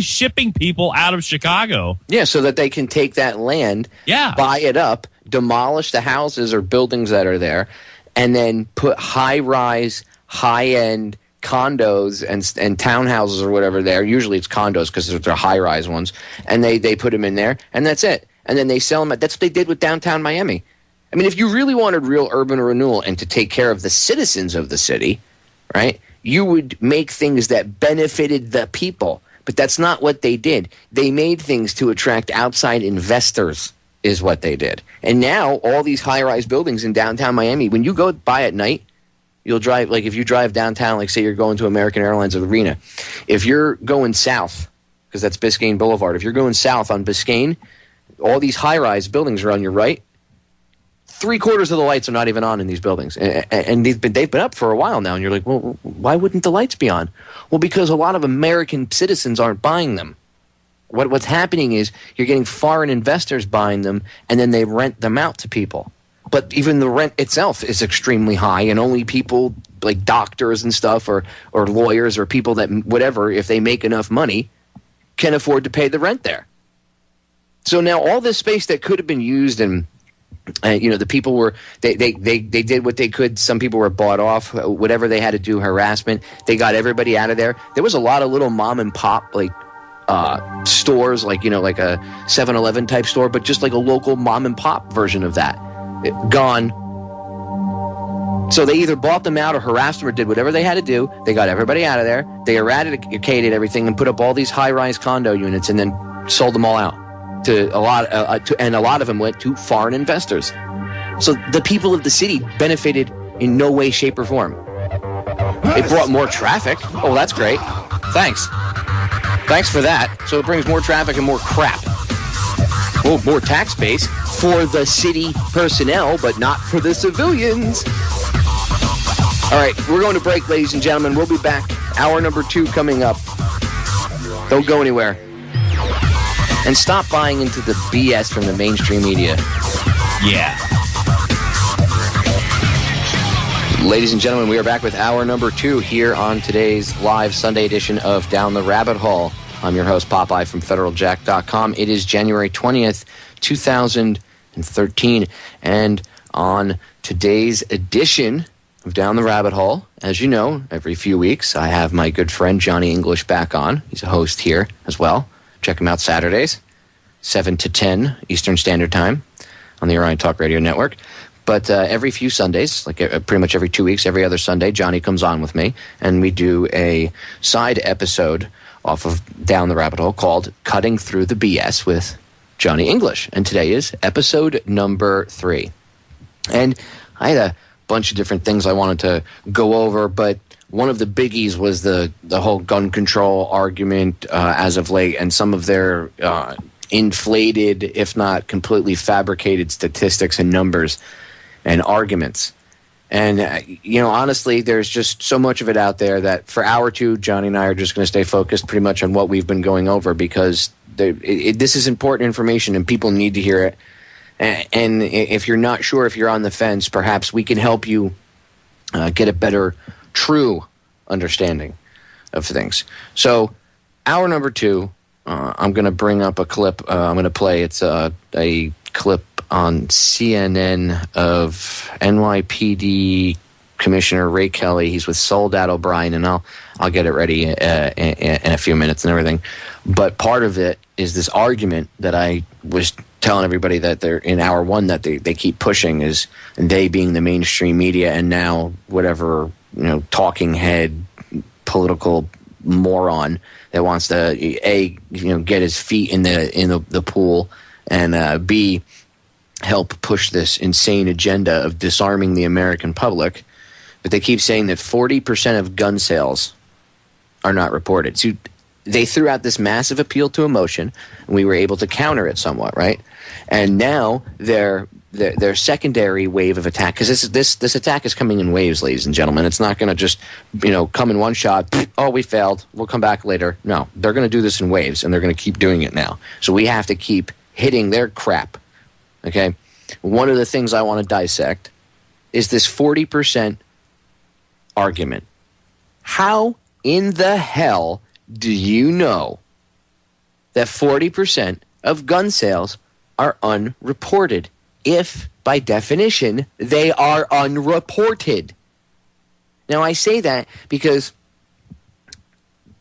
shipping people out of Chicago. Yeah, so that they can take that land, buy it up, demolish the houses or buildings that are there, and then put high-rise, high-end condos and townhouses or whatever there. Usually it's condos because they're high-rise ones. And they put them in there, and that's it. And then they sell them. That's what they did with downtown Miami. I mean, if you really wanted real urban renewal and to take care of the citizens of the city, right, you would make things that benefited the people. But that's not what they did. They made things to attract outside investors. is what they did. And now all these high-rise buildings in downtown Miami, when you go by at night, you'll drive, like if you drive downtown, like say you're going to American Airlines Arena, if you're going south, because that's Biscayne Boulevard, if you're going south on Biscayne, all these high-rise buildings are on your right. 3/4 of the lights are not even on in these buildings. And they've been up for a while now, and you're like, well, why wouldn't the lights be on? Well, because a lot of American citizens aren't buying them. What's happening is you're getting foreign investors buying them, and then they rent them out to people. But even the rent itself is extremely high, and only people like doctors and stuff or lawyers or people that, whatever, if they make enough money, can afford to pay the rent there. So now all this space that could have been used and the people were, they did what they could. Some people were bought off, whatever they had to do, harassment. They got everybody out of there. There was a lot of little mom and pop, stores, like a 7-Eleven type store, but just like a local mom and pop version of that. Gone. So they either bought them out or harassed them or did whatever they had to do. They got everybody out of there. They eradicated everything and put up all these high-rise condo units and then sold them all out to a lot. And a lot of them went to foreign investors. So the people of the city benefited in no way, shape, or form. It brought more traffic. Oh, that's great. Thanks for that. So it brings more traffic and more crap. Well, more tax base for the city personnel, but not for the civilians. All right, we're going to break, ladies and gentlemen. We'll be back. Hour number 2 coming up. Don't go anywhere. And stop buying into the BS from the mainstream media. Yeah. Ladies and gentlemen, we are back with hour number 2 here on today's live Sunday edition of Down the Rabbit Hole. I'm your host, Popeye from FederalJack.com. It is January 20th, 2013. And on today's edition of Down the Rabbit Hole, as you know, every few weeks, I have my good friend Johnny English back on. He's a host here as well. Check him out Saturdays, 7 to 10 Eastern Standard Time on the Orion Talk Radio Network. But every few Sundays, like pretty much every 2 weeks, every other Sunday, Johnny comes on with me, and we do a side episode off of Down the Rabbit Hole called Cutting Through the BS with Johnny English. And today is episode number 3. And I had a bunch of different things I wanted to go over, but one of the biggies was the whole gun control argument as of late, and some of their inflated, if not completely fabricated statistics and numbers and arguments. And, honestly, there's just so much of it out there that for hour 2, Johnny and I are just going to stay focused pretty much on what we've been going over, because this is important information and people need to hear it. And if you're not sure, if you're on the fence, perhaps we can help you get a better, true understanding of things. So, hour number 2, I'm going to bring up a clip. I'm going to play. It's a clip on CNN of NYPD Commissioner Ray Kelly. He's with Soledad O'Brien, and I'll get it ready in a few minutes and everything. But part of it is this argument that I was telling everybody that they're in hour 1 that they keep pushing, is, and they being the mainstream media, and now whatever talking head political moron that wants to get his feet in the pool, and B, help push this insane agenda of disarming the American public. But they keep saying that 40% of gun sales are not reported. So they threw out this massive appeal to emotion, and we were able to counter it somewhat, right? And now their secondary wave of attack, because this attack is coming in waves, ladies and gentlemen. It's not going to just come in one shot. Oh, we failed. We'll come back later. No, they're going to do this in waves, and they're going to keep doing it now. So we have to keep hitting their crap. Okay? One of the things I want to dissect is this 40% argument. How in the hell do you know that 40% of gun sales are unreported, if, by definition, they are unreported? Now, I say that because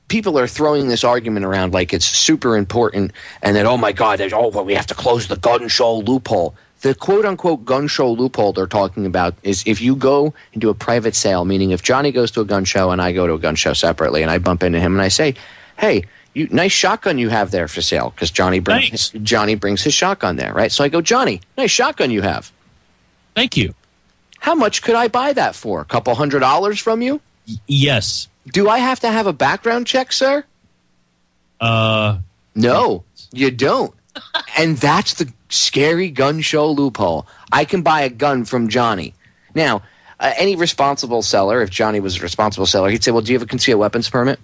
people are throwing this argument around like it's super important, and that, oh my God, we have to close the gun show loophole. The quote-unquote gun show loophole they're talking about is if you go into a private sale, meaning if Johnny goes to a gun show and I go to a gun show separately and I bump into him and I say, hey, Nice shotgun you have there for sale, because Johnny brings his shotgun there, right? So I go, Johnny, nice shotgun you have. Thank you. How much could I buy that for? A couple $100 from you? Yes. Do I have to have a background check, sir? No, you don't. And that's the scary gun show loophole. I can buy a gun from Johnny. Now, any responsible seller, if Johnny was a responsible seller, he'd say, well, do you have a concealed weapons permit?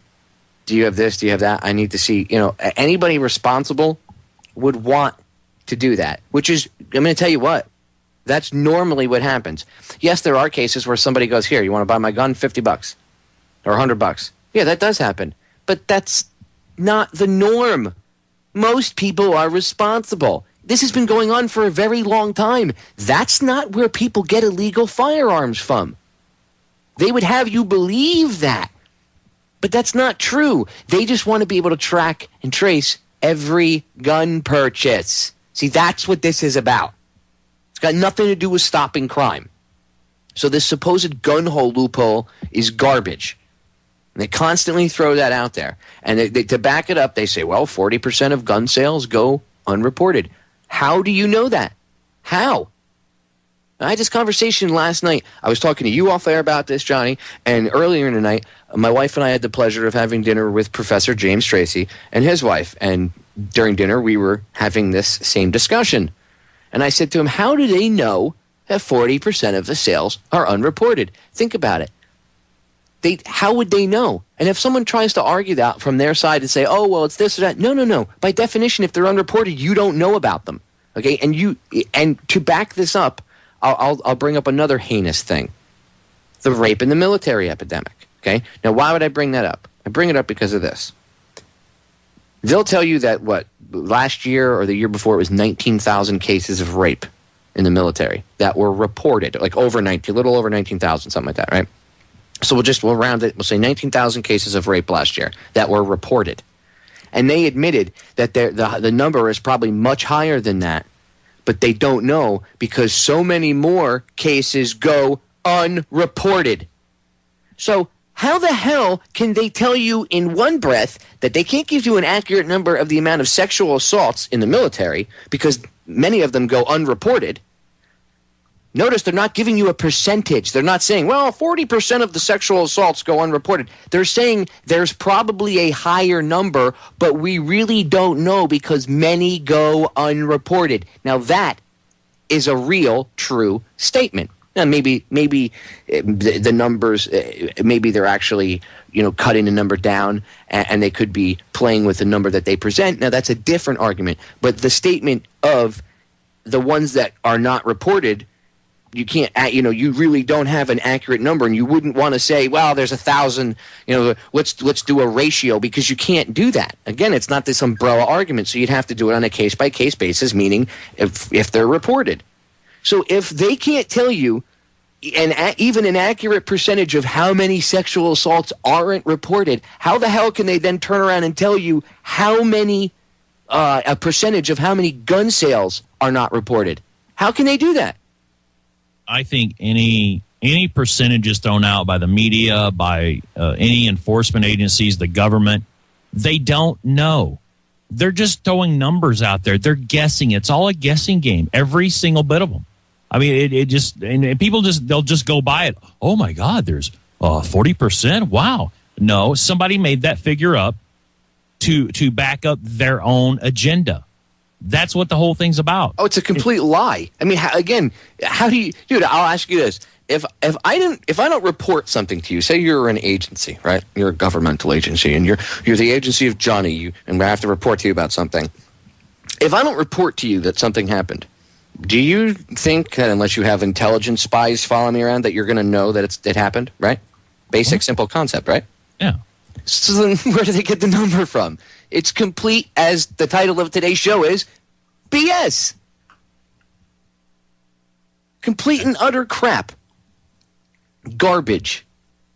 Do you have this? Do you have that? I need to see. Anybody responsible would want to do that, which is, I'm going to tell you what, that's normally what happens. Yes, there are cases where somebody goes, here, you want to buy my gun? $50 or $100. Yeah, that does happen. But that's not the norm. Most people are responsible. This has been going on for a very long time. That's not where people get illegal firearms from. They would have you believe that. But that's not true. They just want to be able to track and trace every gun purchase. See, that's what this is about. It's got nothing to do with stopping crime. So this supposed gun hole loophole is garbage. And they constantly throw that out there. And to back it up, they say, well, 40% of gun sales go unreported. How do you know that? How? I had this conversation last night. I was talking to you off air about this, Johnny, and earlier in the night, my wife and I had the pleasure of having dinner with Professor James Tracy and his wife. And during dinner, we were having this same discussion. And I said to him, how do they know that 40% of the sales are unreported? Think about it. How would they know? And if someone tries to argue that from their side and say, oh, well, it's this or that. No. By definition, if they're unreported, you don't know about them. Okay? And to back this up, I'll bring up another heinous thing. The rape in the military epidemic. Okay? Now, why would I bring that up? I bring it up because of this. They'll tell you that, last year or the year before, it was 19,000 cases of rape in the military that were reported, like a little over 19,000, something like that, right? So we'll round it. We'll say 19,000 cases of rape last year that were reported. And they admitted that the number is probably much higher than that, but they don't know because so many more cases go unreported. So how the hell can they tell you in one breath that they can't give you an accurate number of the amount of sexual assaults in the military because many of them go unreported? Notice they're not giving you a percentage. They're not saying, well, 40% of the sexual assaults go unreported. They're saying there's probably a higher number, but we really don't know because many go unreported. Now, that is a real, true statement. Now, maybe the numbers, maybe they're actually, cutting the number down and they could be playing with the number that they present. Now, that's a different argument. But the statement of the ones that are not reported, you can't, you really don't have an accurate number, and you wouldn't want to say, well, there's 1,000, let's do a ratio, because you can't do that. Again, it's not this umbrella argument, so you'd have to do it on a case-by-case basis, meaning if they're reported. So if they can't tell you even an accurate percentage of how many sexual assaults aren't reported, how the hell can they then turn around and tell you how many, a percentage of how many gun sales are not reported? How can they do that? I think any percentages thrown out by the media, by any enforcement agencies, the government, they don't know. They're just throwing numbers out there. They're guessing. It's all a guessing game, every single bit of them. I mean, and people they'll just go by it. Oh my God, there's 40%. Wow. No, somebody made that figure up to back up their own agenda. That's what the whole thing's about. Oh, it's a complete lie. I mean, how do you, dude? I'll ask you this: if I don't report something to you, say you're an agency, right? You're a governmental agency, and you're the agency of Johnny, and I have to report to you about something. If I don't report to you that something happened, do you think that unless you have intelligence spies following me around, that you're going to know that it happened? Right? Basic, simple concept, right? Yeah. So then, where do they get the number from? It's complete, as the title of today's show is, BS. Complete and utter crap. Garbage.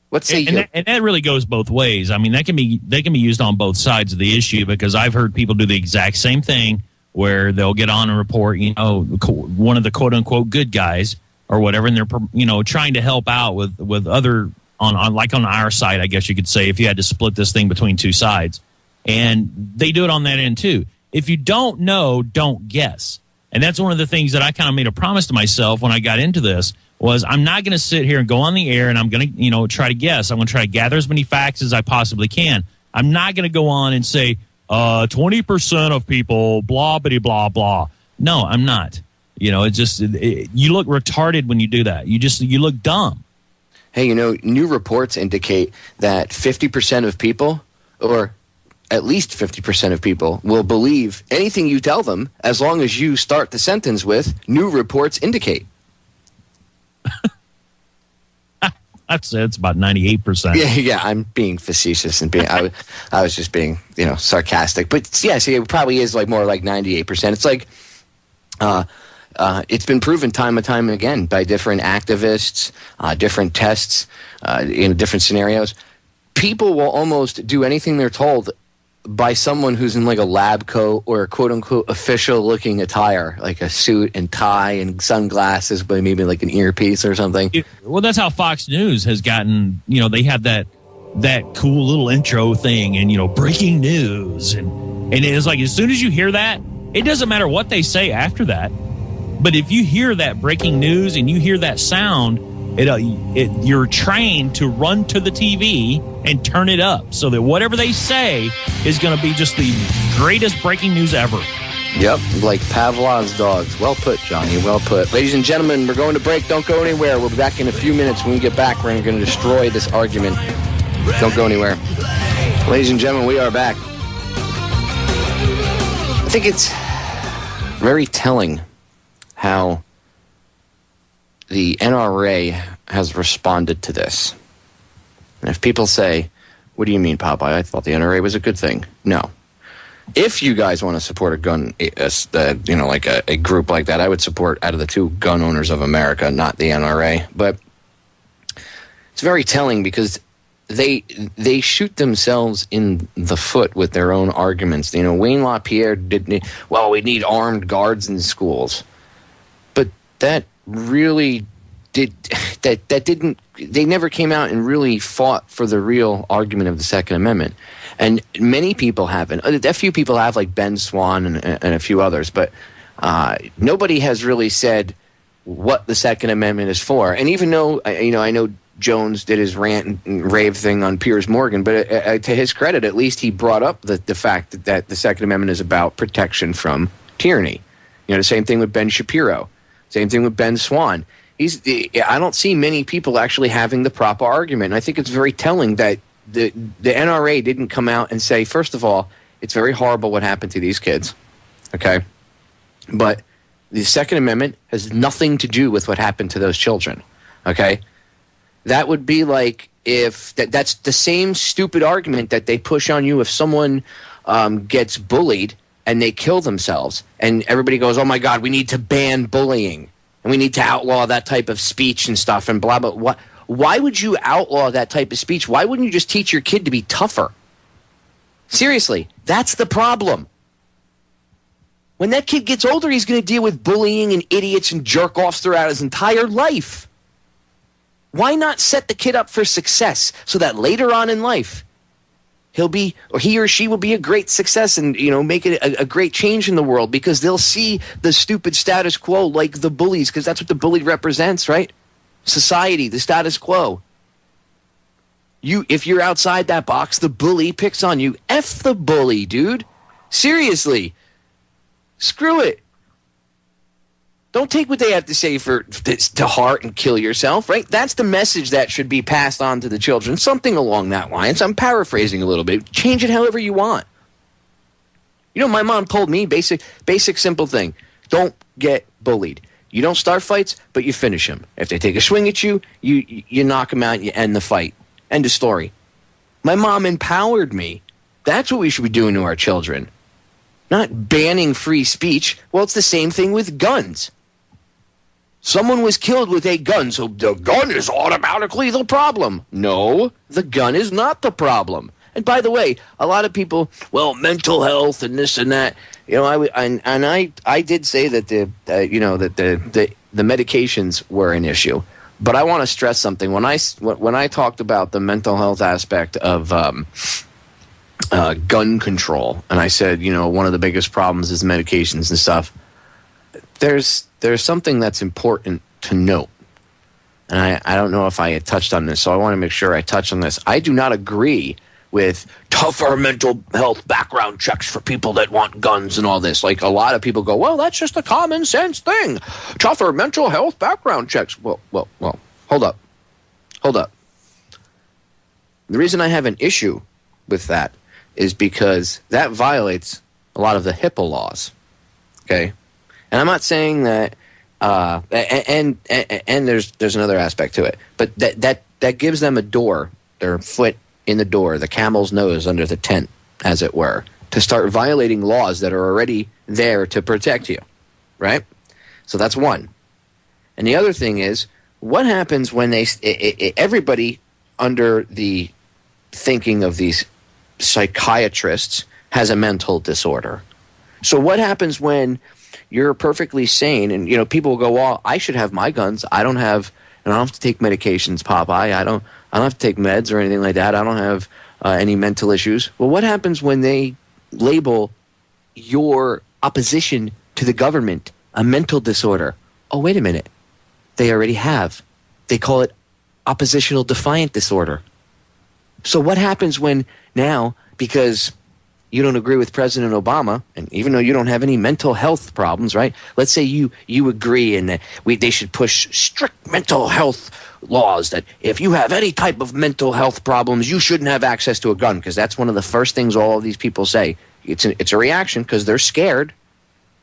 What say you? And that really goes both ways. I mean, they can be used on both sides of the issue, because I've heard people do the exact same thing where they'll get on and report, one of the quote unquote good guys or whatever, and they're trying to help out with other on our side, I guess you could say, if you had to split this thing between two sides. And they do it on that end too. If you don't know, don't guess. And that's one of the things that I kind of made a promise to myself when I got into this was I'm not going to sit here and go on the air and I'm going to, try to guess. I'm going to try to gather as many facts as I possibly can. I'm not going to go on and say 20% of people, blah, bitty, blah, blah. No, I'm not. You look retarded when you do that. You look dumb. Hey, new reports indicate that 50% of people, or at least 50% of people, will believe anything you tell them as long as you start the sentence with, new reports indicate. It's about 98%. Yeah, I'm being facetious and I was just being, sarcastic. But yeah, see, it probably is more like 98%. It's like, it's been proven time and time again by different activists, different tests, in different scenarios. People will almost do anything they're told by someone who's in a lab coat or quote unquote official looking attire, like a suit and tie and sunglasses, but maybe an earpiece or something. Well, that's how Fox News has gotten, they have that cool little intro thing and, breaking news. And it's like, as soon as you hear that, it doesn't matter what they say after that. But if you hear that breaking news and you hear that sound, you're trained to run to the TV and turn it up so that whatever they say is going to be just the greatest breaking news ever. Yep, like Pavlov's dogs. Well put, Johnny, well put. Ladies and gentlemen, we're going to break. Don't go anywhere. We'll be back in a few minutes. When we get back, we're going to destroy this argument. Don't go anywhere. Ladies and gentlemen, we are back. I think it's very telling how the NRA has responded to this. And if people say, what do you mean, Popeye? I thought the NRA was a good thing. No. If you guys want to support a gun, a group like that, I would support out of the two gun owners of America, not the NRA. But it's very telling because they shoot themselves in the foot with their own arguments. Wayne LaPierre didn't, we need armed guards in schools. But that really they never came out and really fought for the real argument of the Second Amendment. And many people haven't. A few people have, like Ben Swan and a few others, but nobody has really said what the Second Amendment is for. And even though, I know Jones did his rant and rave thing on Piers Morgan, but to his credit, at least he brought up the fact that the Second Amendment is about protection from tyranny. The same thing with Ben Shapiro. Same thing with Ben Swan. I don't see many people actually having the proper argument. And I think it's very telling that the NRA didn't come out and say, first of all, it's very horrible what happened to these kids. Okay? But the Second Amendment has nothing to do with what happened to those children. Okay? That would be like if that's the same stupid argument that they push on you if someone gets bullied and they kill themselves. And everybody goes, oh my God, we need to ban bullying. And we need to outlaw that type of speech and stuff and blah, blah. Why would you outlaw that type of speech? Why wouldn't you just teach your kid to be tougher? Seriously, that's the problem. When that kid gets older, he's going to deal with bullying and idiots and jerk-offs throughout his entire life. Why not set the kid up for success so that later on in life, he or she will be a great success and, make it a great change in the world because they'll see the stupid status quo like the bullies, because that's what the bully represents, right? Society, the status quo. If you're outside that box, the bully picks on you. F the bully, dude. Seriously. Screw it. Don't take what they have to say to heart and kill yourself, right? That's the message that should be passed on to the children. Something along that lines. I'm paraphrasing a little bit. Change it however you want. My mom told me, basic simple thing. Don't get bullied. You don't start fights, but you finish them. If they take a swing at you, you knock them out and you end the fight. End of story. My mom empowered me. That's what we should be doing to our children. Not banning free speech. Well, it's the same thing with guns. Someone was killed with a gun, so the gun is automatically the problem. No, the gun is not the problem. And by the way, a lot of people, mental health and this and that. I did say that the medications were an issue, but I want to stress something. When I talked about the mental health aspect of gun control, and I said, one of the biggest problems is medications and stuff. There's something that's important to note, and I don't know if I had touched on this, so I want to make sure I touch on this. I do not agree with tougher mental health background checks for people that want guns and all this. Like, a lot of people go, well, that's just a common sense thing. Tougher mental health background checks. Well, hold up. The reason I have an issue with that is because that violates a lot of the HIPAA laws. Okay? And I'm not saying that and there's another aspect to it. But that gives them a door, their foot in the door, the camel's nose under the tent, as it were, to start violating laws that are already there to protect you, right? So that's one. And the other thing is, what happens when everybody under the thinking of these psychiatrists has a mental disorder? So what happens when you're perfectly sane and, people will go, well, I should have my guns. I don't have to take medications, Popeye. I don't have to take meds or anything like that. I don't have any mental issues. Well, what happens when they label your opposition to the government a mental disorder? Oh, wait a minute. They already have. They call it oppositional defiant disorder. So what happens when now, because you don't agree with President Obama, and even though you don't have any mental health problems, right? Let's say you agree and that they should push strict mental health laws, that if you have any type of mental health problems, you shouldn't have access to a gun, because that's one of the first things all of these people say. It's a reaction because they're scared.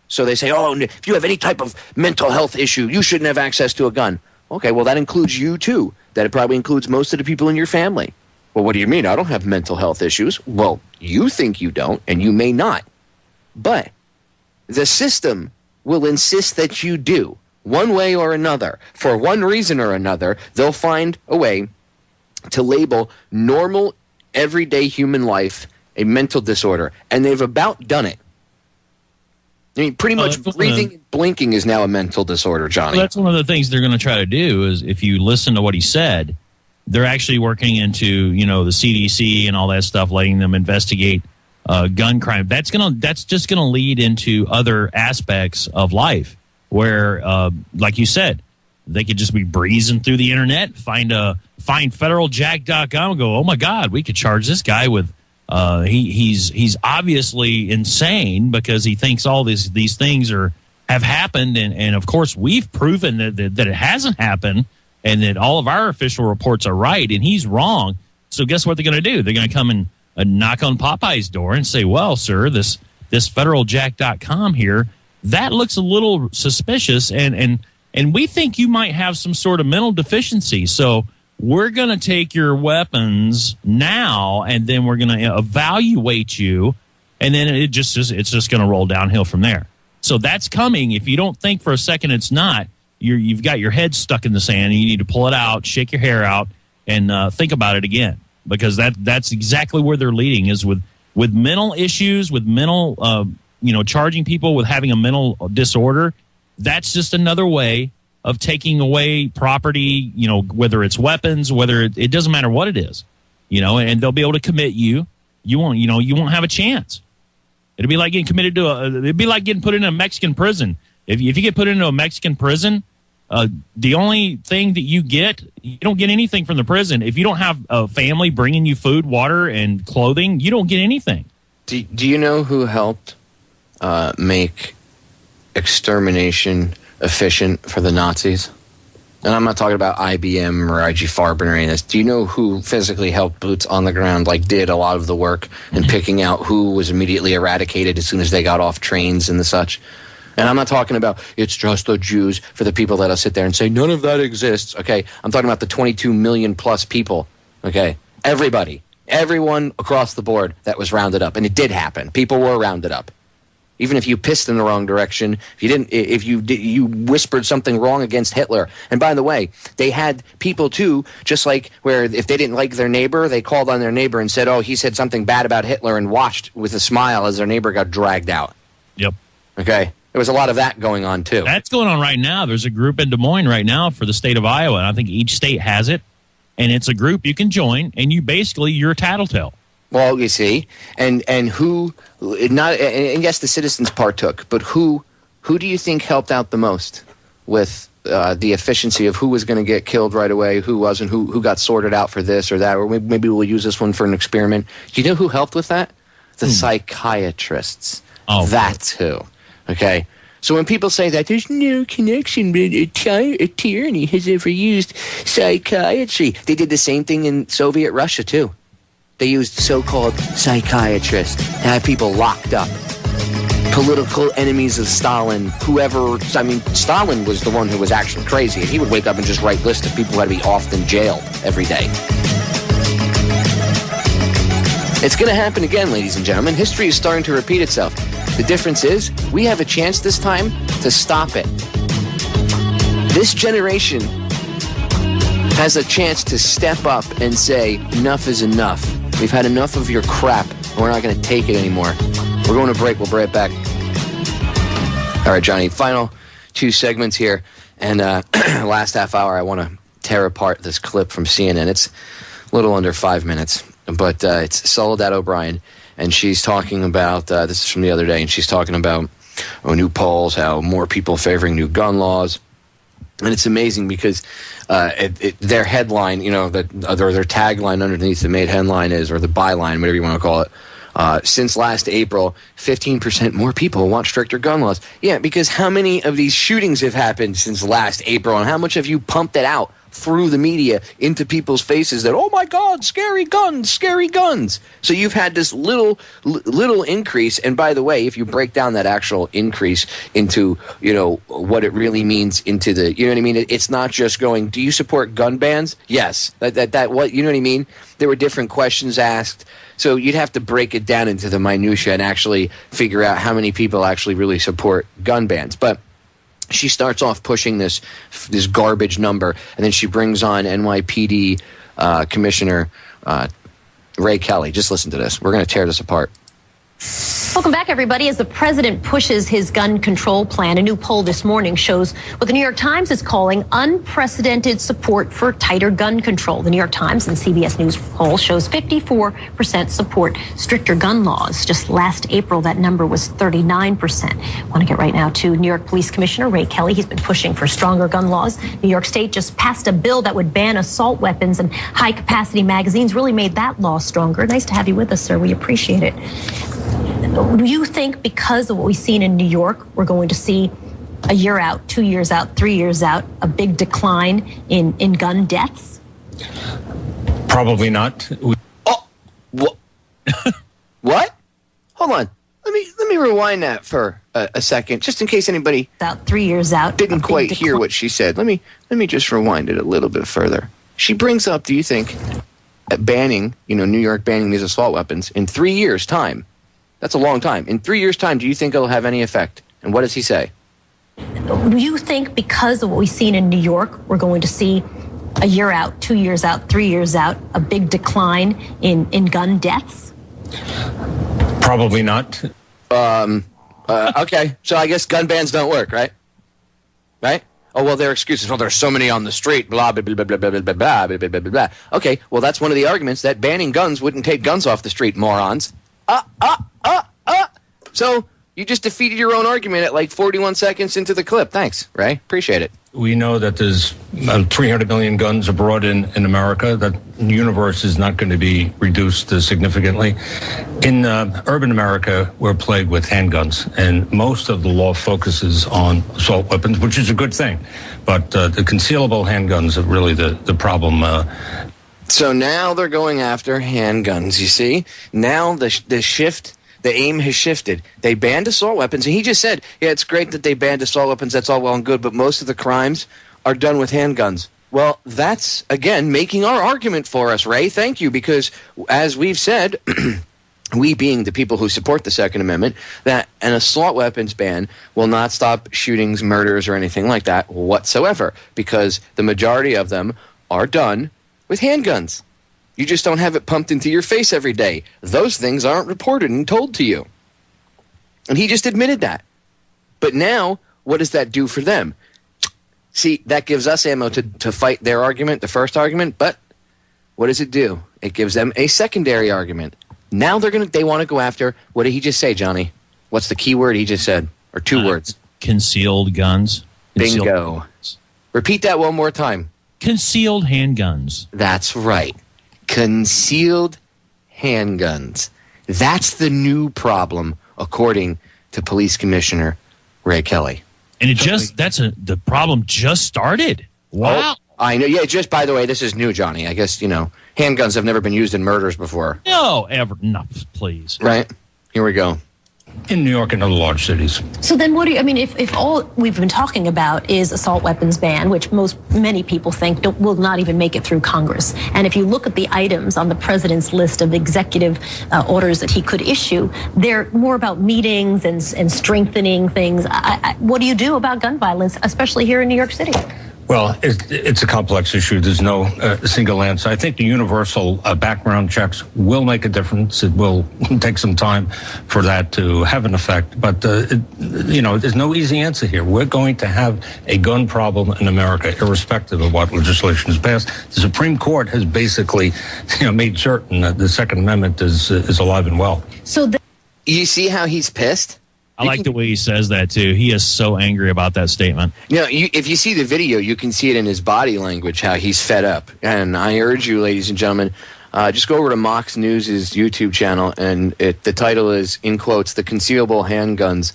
So they say, oh, if you have any type of mental health issue, you shouldn't have access to a gun. Okay, well, that includes you too. That it probably includes most of the people in your family. Well, what do you mean? I don't have mental health issues. Well, you think you don't, and you may not. But the system will insist that you do, one way or another. For one reason or another, they'll find a way to label normal, everyday human life a mental disorder. And they've about done it. I mean, pretty much breathing and blinking is now a mental disorder, Johnny. Well, that's one of the things they're going to try to do, is if you listen to what he said, they're actually working into, the CDC and all that stuff, letting them investigate gun crime. That's just going to lead into other aspects of life where, like you said, they could just be breezing through the internet, find federaljack.com and go, oh my God, we could charge this guy with he's obviously insane because he thinks all these things have happened, and of course we've proven that it hasn't happened, and that all of our official reports are right, and he's wrong. So guess what they're going to do? They're going to come and knock on Popeye's door and say, well, sir, this federaljack.com here, that looks a little suspicious, and we think you might have some sort of mental deficiency. So we're going to take your weapons now, and then we're going to evaluate you, and then it's just going to roll downhill from there. So that's coming. If you don't think for a second it's not, you've got your head stuck in the sand, and you need to pull it out, shake your hair out, and think about it again, because that's exactly where they're leading, is with mental issues, with mental, charging people with having a mental disorder. That's just another way of taking away property, whether it's weapons, whether it doesn't matter what it is, and they'll be able to commit you. You won't have a chance. It'd be like getting it'd be like getting put in a Mexican prison. If you get put into a Mexican prison, the only thing that you don't get anything from the prison. If you don't have a family bringing you food, water, and clothing, you don't get anything. Do you know who helped make extermination efficient for the Nazis? And I'm not talking about IBM or IG Farben or any of this. Do you know who physically helped boots on the ground, did a lot of the work in picking out who was immediately eradicated as soon as they got off trains and the such? And I'm not talking about it's just the Jews, for the people that'll sit there and say none of that exists. Okay, I'm talking about the 22 million plus people. Okay, everyone across the board that was rounded up, and it did happen. People were rounded up. Even if you pissed in the wrong direction, if you whispered something wrong against Hitler. And by the way, they had people too, just like where if they didn't like their neighbor, they called on their neighbor and said, "Oh, he said something bad about Hitler," and watched with a smile as their neighbor got dragged out. Yep. Okay. There was a lot of that going on too. That's going on right now. There's a group in Des Moines right now for the state of Iowa, and I think each state has it. And it's a group you can join, and you're a tattletale. Well, you see, and who not and yes, the citizens partook, but who do you think helped out the most with the efficiency of who was going to get killed right away, who wasn't, who got sorted out for this or that, or maybe we'll use this one for an experiment. Do you know who helped with that? The psychiatrists. Oh, that's who. Okay. So when people say that there's no connection between a tyranny has ever used psychiatry, they did the same thing in Soviet Russia too. They used so-called psychiatrists to have people locked up. Political enemies of Stalin, Stalin was the one who was actually crazy, and he would wake up and just write lists of people who had to be off in jail every day. It's going to happen again, ladies and gentlemen. History is starting to repeat itself. The difference is we have a chance this time to stop it. This generation has a chance to step up and say, enough is enough. We've had enough of your crap. We're not going to take it anymore. We're going to break. We'll be right back. All right, Johnny, final 2 segments here. And last half hour, I want to tear apart this clip from CNN. It's a little under 5 minutes. But it's Soledad O'Brien, and she's talking about, this is from the other day, and she's talking about new polls, how more people favoring new gun laws. And it's amazing because their headline, or their tagline underneath the main headline is, or the byline, whatever you want to call it, since last April, 15% more people want stricter gun laws. Yeah, because how many of these shootings have happened since last April, and how much have you pumped it out through the media into people's faces that, oh my God, scary guns, scary guns. So you've had this little increase. And by the way, if you break down that actual increase into, what it really means into the, you know what I mean? It's not just going, do you support gun bans? Yes. That what, you know what I mean? There were different questions asked. So you'd have to break it down into the minutia and actually figure out how many people actually really support gun bans. But she starts off pushing this garbage number, and then she brings on NYPD Commissioner Ray Kelly. Just listen to this. We're going to tear this apart. Welcome back, everybody. As the president pushes his gun control plan, a new poll this morning shows what the New York Times is calling unprecedented support for tighter gun control. The New York Times and CBS News poll shows 54% support stricter gun laws. Just last April, that number was 39%. I want to get right now to New York Police Commissioner Ray Kelly. He's been pushing for stronger gun laws. New York State just passed a bill that would ban assault weapons and high-capacity magazines, really made that law stronger. Nice to have you with us, sir. We appreciate it. Do you think because of what we've seen in New York, we're going to see a year out, 2 years out, 3 years out, a big decline in gun deaths? Probably not. Oh, what? What? Hold on. Let me rewind that for a second, just in case anybody about 3 years out didn't quite hear what she said. Let me just rewind it a little bit further. She brings up, do you think, banning, New York banning these assault weapons in 3 years' time? That's a long time. In 3 years' time, do you think it'll have any effect? And what does he say? Do you think because of what we've seen in New York, we're going to see a year out, 2 years out, 3 years out, a big decline in gun deaths? Probably not. Okay. So I guess gun bans don't work, right? Right? Oh, well, their excuses, well, there's so many on the street, blah, blah, blah, blah, blah, blah, blah, blah, blah, blah, blah, blah. Okay, well, that's one of the arguments, that banning guns wouldn't take guns off the street, morons. So you just defeated your own argument at like 41 seconds into the clip. Thanks, Ray. Appreciate it. We know that there's 300 million guns abroad in America. That universe is not going to be reduced significantly. In urban America, we're plagued with handguns, and most of the law focuses on assault weapons, which is a good thing. But the concealable handguns are really the problem. So now they're going after handguns, you see? Now the aim has shifted. They banned assault weapons, and he just said, yeah, it's great that they banned assault weapons, that's all well and good, but most of the crimes are done with handguns. Well, that's, again, making our argument for us, Ray. Thank you, because as we've said, we being the people who support the Second Amendment, that an assault weapons ban will not stop shootings, murders, or anything like that whatsoever, because the majority of them are done with handguns. You just don't have it pumped into your face every day. Those things aren't reported and told to you. And he just admitted that. But now, what does that do for them? See, that gives us ammo to fight their argument, the first argument, but what does it do? It gives them a secondary argument. Now they want to go after, what did he just say, Johnny? What's the key word he just said? Or two words? Concealed guns. Bingo. Repeat that one more time. Concealed handguns. That's right. Concealed handguns. That's the new problem, according to Police Commissioner Ray Kelly. And the problem just started. Wow. Oh, I know. Yeah, just by the way, this is new, Johnny. I guess, handguns have never been used in murders before. No, ever. No, please. Right? Here we go. In New York and other large cities. So then if all we've been talking about is assault weapons ban, which many people think will not even make it through Congress. And if you look at the items on the president's list of executive orders that he could issue, they're more about meetings and strengthening things. What do you do about gun violence, especially here in New York City? Well, it's a complex issue. There's no single answer. I think the universal background checks will make a difference. It will take some time for that to have an effect. But, there's no easy answer here. We're going to have a gun problem in America, irrespective of what legislation is passed. The Supreme Court has basically made certain that the Second Amendment is alive and well. So you see how he's pissed? I like the way he says that, too. He is so angry about that statement. If you see the video, you can see it in his body language, how he's fed up. And I urge you, ladies and gentlemen, just go over to Mox News' YouTube channel, and the title is, in quotes, "The Concealable Handguns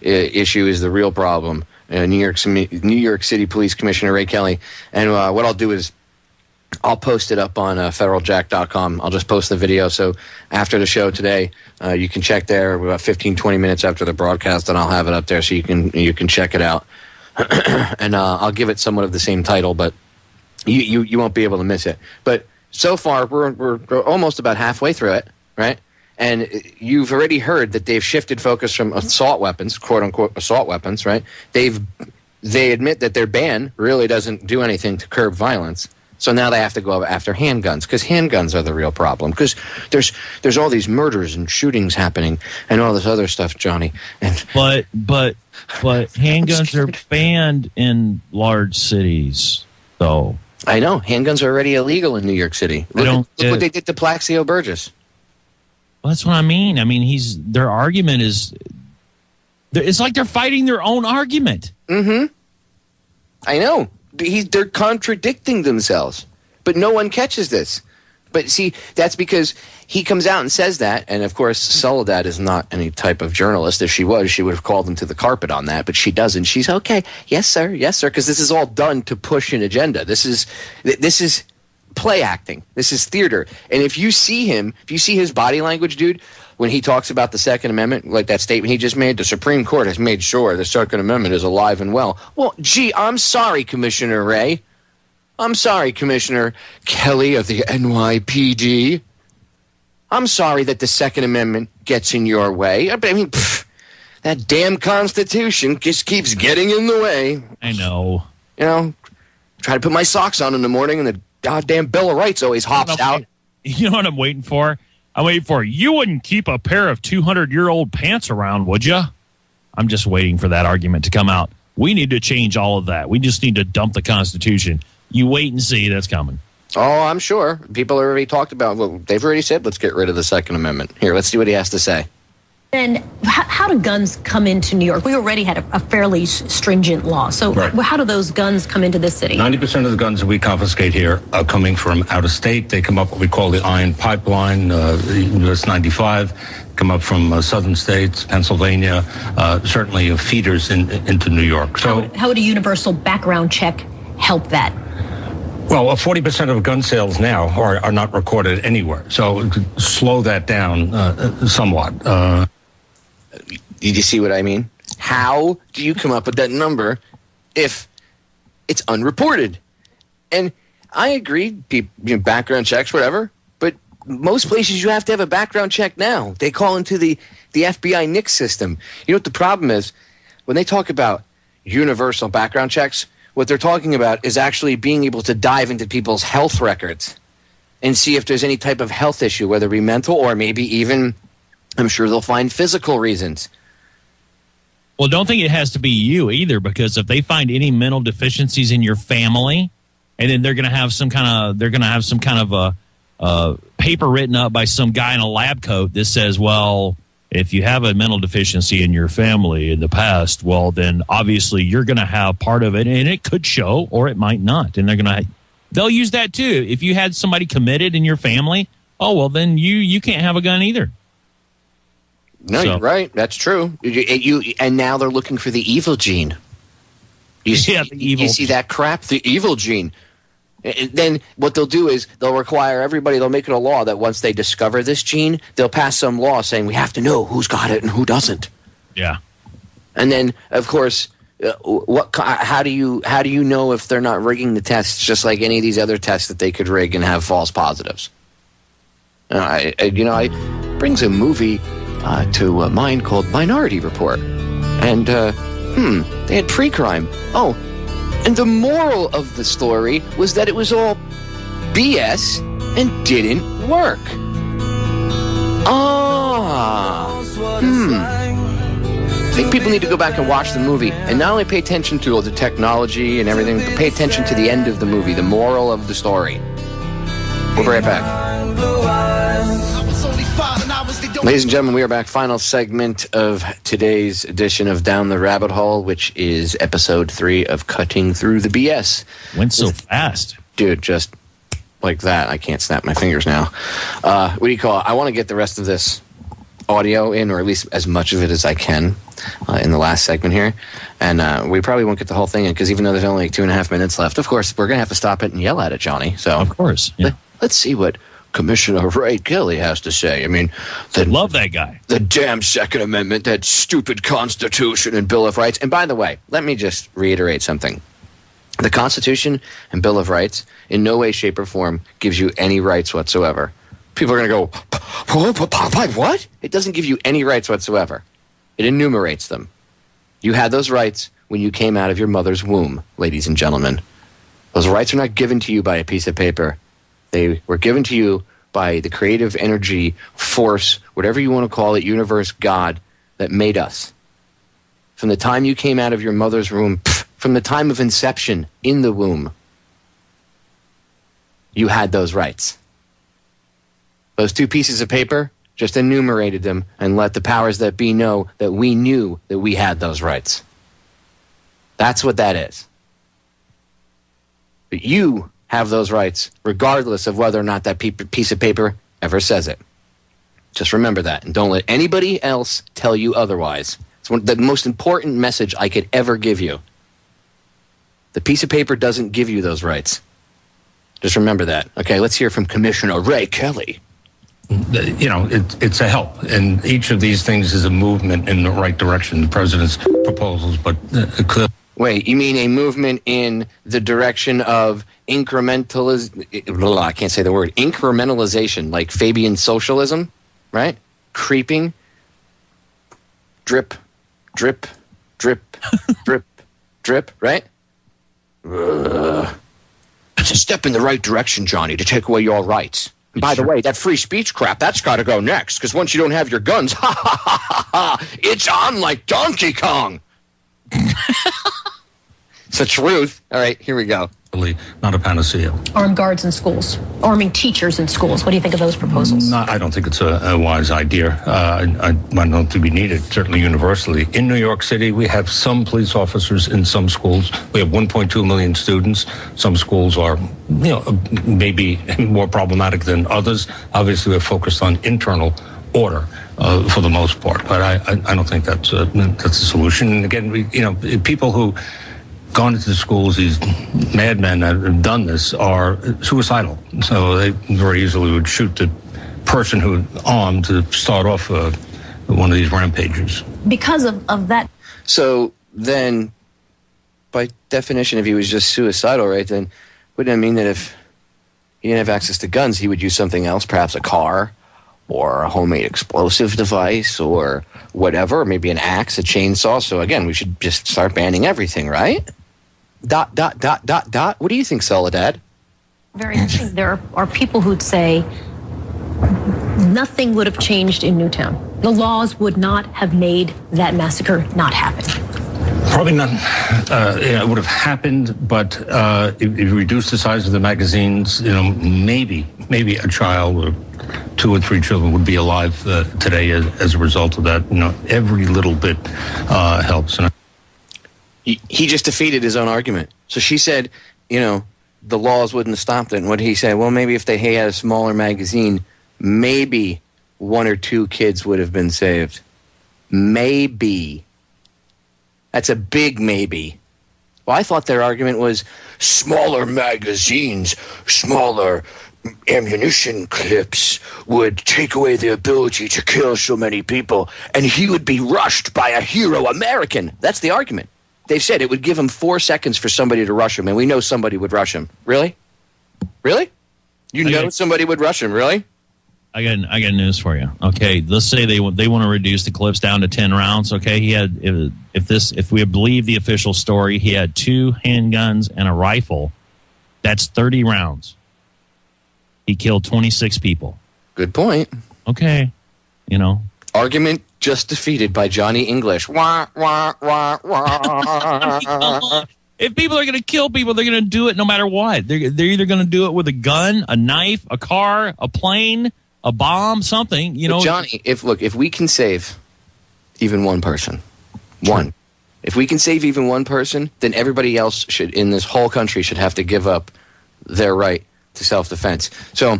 Issue is the Real Problem." New York City Police Commissioner Ray Kelly. And what I'll do is I'll post it up on federaljack.com. I'll just post the video. So after the show today, you can check there about 15, 20 minutes after the broadcast, and I'll have it up there so you can check it out. And I'll give it somewhat of the same title, but you won't be able to miss it. But so far, we're almost about halfway through it, right? And you've already heard that they've shifted focus from assault weapons, quote unquote assault weapons, right? They admit that their ban really doesn't do anything to curb violence. So now they have to go after handguns, because handguns are the real problem. Because there's all these murders and shootings happening and all this other stuff, Johnny. But handguns are banned in large cities, though. I know. Handguns are already illegal in New York City. Look what they did to Plaxico Burgess. Well, that's what I mean. Their argument is... It's like they're fighting their own argument. Mm-hmm. I know. They're contradicting themselves, but no one catches this. But see, that's because he comes out and says that, and of course, Soledad is not any type of journalist. If she was, she would have called him to the carpet on that, but she doesn't. She's okay, yes, sir, because this is all done to push an agenda. This is play acting. This is theater. And if you see his body language, dude, when he talks about the Second Amendment, like that statement he just made, the Supreme Court has made sure the Second Amendment is alive and well. Well, gee, I'm sorry, Commissioner Ray. I'm sorry, Commissioner Kelly of the NYPD. I'm sorry that the Second Amendment gets in your way. That damn Constitution just keeps getting in the way. I know. Try to put my socks on in the morning, and the goddamn Bill of Rights always hops out. You know what I'm waiting for? You wouldn't keep a pair of 200-year-old pants around, would you? I'm just waiting for that argument to come out. We need to change all of that. We just need to dump the Constitution. You wait and see. That's coming. Oh, I'm sure. People already talked about, they've already said, let's get rid of the Second Amendment. Here, let's see what he has to say. And how do guns come into New York? We already had a fairly stringent law. So How do those guns come into this city? 90% of the guns that we confiscate here are coming from out of state. They come up what we call the Iron Pipeline, US 95, come up from southern states, Pennsylvania, certainly feeders into New York. So how would a universal background check help that? Well, 40% of gun sales now are not recorded anywhere. So it could slow that down somewhat. Did you see what I mean? How do you come up with that number if it's unreported? And I agree, background checks, whatever, but most places you have to have a background check now. They call into the FBI NICS system. You know what the problem is? When they talk about universal background checks, what they're talking about is actually being able to dive into people's health records and see if there's any type of health issue, whether it be mental or maybe even, I'm sure they'll find physical reasons. Well, don't think it has to be you either, because if they find any mental deficiencies in your family, and then they're going to have some kind of paper written up by some guy in a lab coat that says, well, if you have a mental deficiency in your family in the past, well, then obviously you're going to have part of it, and it could show or it might not. And they'll use that too. If you had somebody committed in your family, oh, well, then you can't have a gun either. No, you're right. That's true. And now they're looking for the evil gene. You see that crap? The evil gene. And then what they'll do is they'll require everybody, they'll make it a law that once they discover this gene, they'll pass some law saying we have to know who's got it and who doesn't. Yeah. And then, of course, how do you know if they're not rigging the tests just like any of these other tests that they could rig and have false positives? I brings a movie to mind called Minority Report. And, they had pre-crime. Oh, and the moral of the story was that it was all BS and didn't work. I think people need to go back and watch the movie and not only pay attention to all the technology and everything, but pay attention to the end of the movie, the moral of the story. We'll be right back. Ladies and gentlemen, we are back. Final segment of today's edition of Down the Rabbit Hole, which is episode 3 of Cutting Through the BS. Went so fast. Dude, just like that. I can't snap my fingers now. What do you call it? I want to get the rest of this audio in, or at least as much of it as I can in the last segment here. And we probably won't get the whole thing in, because even though there's only 2.5 minutes left, of course, we're going to have to stop it and yell at it, Johnny. So, of course. Yeah. Let's see what Commissioner Ray Kelly has to say. I mean, love that guy. The damn Second Amendment, that stupid Constitution and Bill of Rights. And by the way, let me just reiterate something. The Constitution and Bill of Rights in no way, shape, or form gives you any rights whatsoever. People are going to go, what? It doesn't give you any rights whatsoever. It enumerates them. You had those rights when you came out of your mother's womb, ladies and gentlemen. Those rights are not given to you by a piece of paper. They were given to you by the creative energy, force, whatever you want to call it, universe, God, that made us. From the time you came out of your mother's womb, from the time of inception in the womb, you had those rights. Those 2 pieces of paper just enumerated them and let the powers that be know that we knew that we had those rights. That's what that is. But you have those rights, regardless of whether or not that piece of paper ever says it. Just remember that, and don't let anybody else tell you otherwise. It's the most important message I could ever give you. The piece of paper doesn't give you those rights. Just remember that. Okay, let's hear from Commissioner Ray Kelly. It's a help, and each of these things is a movement in the right direction, the president's proposals, but Wait, you mean a movement in the direction of I can't say the word, incrementalization, like Fabian socialism, right? Creeping, drip, drip, drip, drip, drip, right? It's a step in the right direction, Johnny, to take away your rights. And by the way, that free speech crap, that's got to go next, because once you don't have your guns, it's on like Donkey Kong. It's the truth. All right, here we go. Not a panacea. Armed guards in schools, arming teachers in schools. What do you think of those proposals? I don't think it's a wise idea. I don't think we need it, certainly universally. In New York City, we have some police officers in some schools. We have 1.2 million students. Some schools are, maybe more problematic than others. Obviously, we're focused on internal order for the most part. But I don't think that's a solution. And again, people who gone into the schools, these madmen that have done this are suicidal. So they very easily would shoot the person who armed to start off one of these rampages. Because of that. So then, by definition, if he was just suicidal, right, then wouldn't that mean that if he didn't have access to guns, he would use something else, perhaps a car or a homemade explosive device or whatever, maybe an axe, a chainsaw? So again, we should just start banning everything, right? ... What do you think, Soledad? Very interesting. There are people who'd say nothing would have changed in Newtown. The laws would not have made that massacre not happen. Probably not. It would have happened, but if you reduce the size of the magazines, maybe maybe a child or 2 or 3 children would be alive today as a result of that. Every little bit helps. He just defeated his own argument. So she said, the laws wouldn't have stopped it. And what he said, well, maybe if they had a smaller magazine, maybe 1 or 2 kids would have been saved. Maybe. That's a big maybe. Well, I thought their argument was smaller magazines, smaller ammunition clips would take away the ability to kill so many people, and he would be rushed by a hero American. That's the argument. They said it would give him 4 seconds for somebody to rush him, and we know somebody would rush him. Really? Really? You know somebody would rush him, really? I got news for you. Okay, let's say they want to reduce the clips down to 10 rounds. Okay, he had if we believe the official story, he had 2 handguns and a rifle. That's 30 rounds. He killed 26 people. Good point. Okay, Argument just defeated by Johnny English. Wah, wah, wah, wah. If people are going to kill people, they're going to do it no matter what. They're either going to do it with a gun, a knife, a car, a plane, a bomb, something. But Johnny, if we can save even one person, if we can save even one person, then everybody else in this whole country should have to give up their right to self-defense. So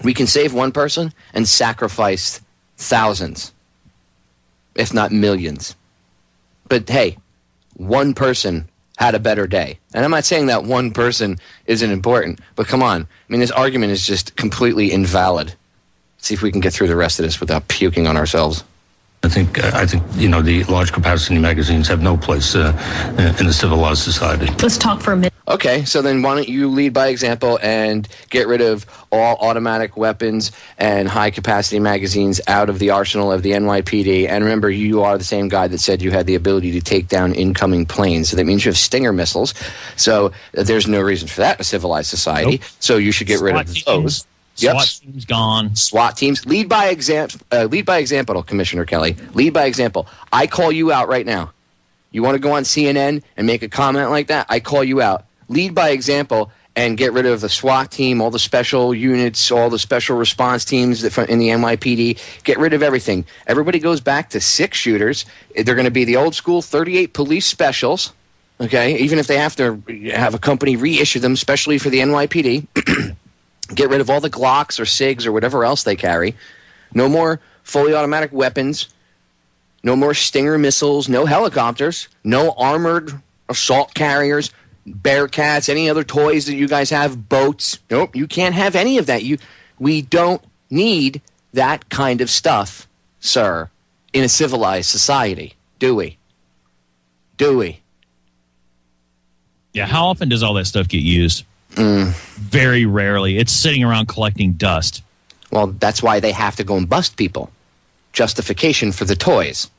we can save one person and sacrifice thousands, if not millions. But hey, one person had a better day. And I'm not saying that one person isn't important, but come on. I mean, this argument is just completely invalid. Let's see if we can get through the rest of this without puking on ourselves. I think the large capacity magazines have no place in a civilized society. Let's talk for a minute. Okay, so then why don't you lead by example and get rid of all automatic weapons and high-capacity magazines out of the arsenal of the NYPD. And remember, you are the same guy that said you had the ability to take down incoming planes. So that means you have Stinger missiles. So there's no reason for that in a civilized society. Nope. So you should get rid of those. SWAT teams gone. SWAT teams. Lead by example, Commissioner Kelly. Lead by example. I call you out right now. You want to go on CNN and make a comment like that? I call you out. Lead by example and get rid of the SWAT team, all the special units, all the special response teams in the NYPD. Get rid of everything. Everybody goes back to 6 shooters. They're going to be the old school 38 police specials, okay, even if they have to have a company reissue them, especially for the NYPD. Get rid of all the Glocks or SIGs or whatever else they carry. No more fully automatic weapons. No more Stinger missiles. No helicopters. No armored assault carriers. Bearcats. Any other toys that you guys have. Boats. Nope. You can't have any of that. We don't need that kind of stuff, sir, in a civilized society. Do we? Yeah, how often does all that stuff get used? Very rarely. It's sitting around collecting dust. Well, that's why they have to go and bust people. Justification for the toys.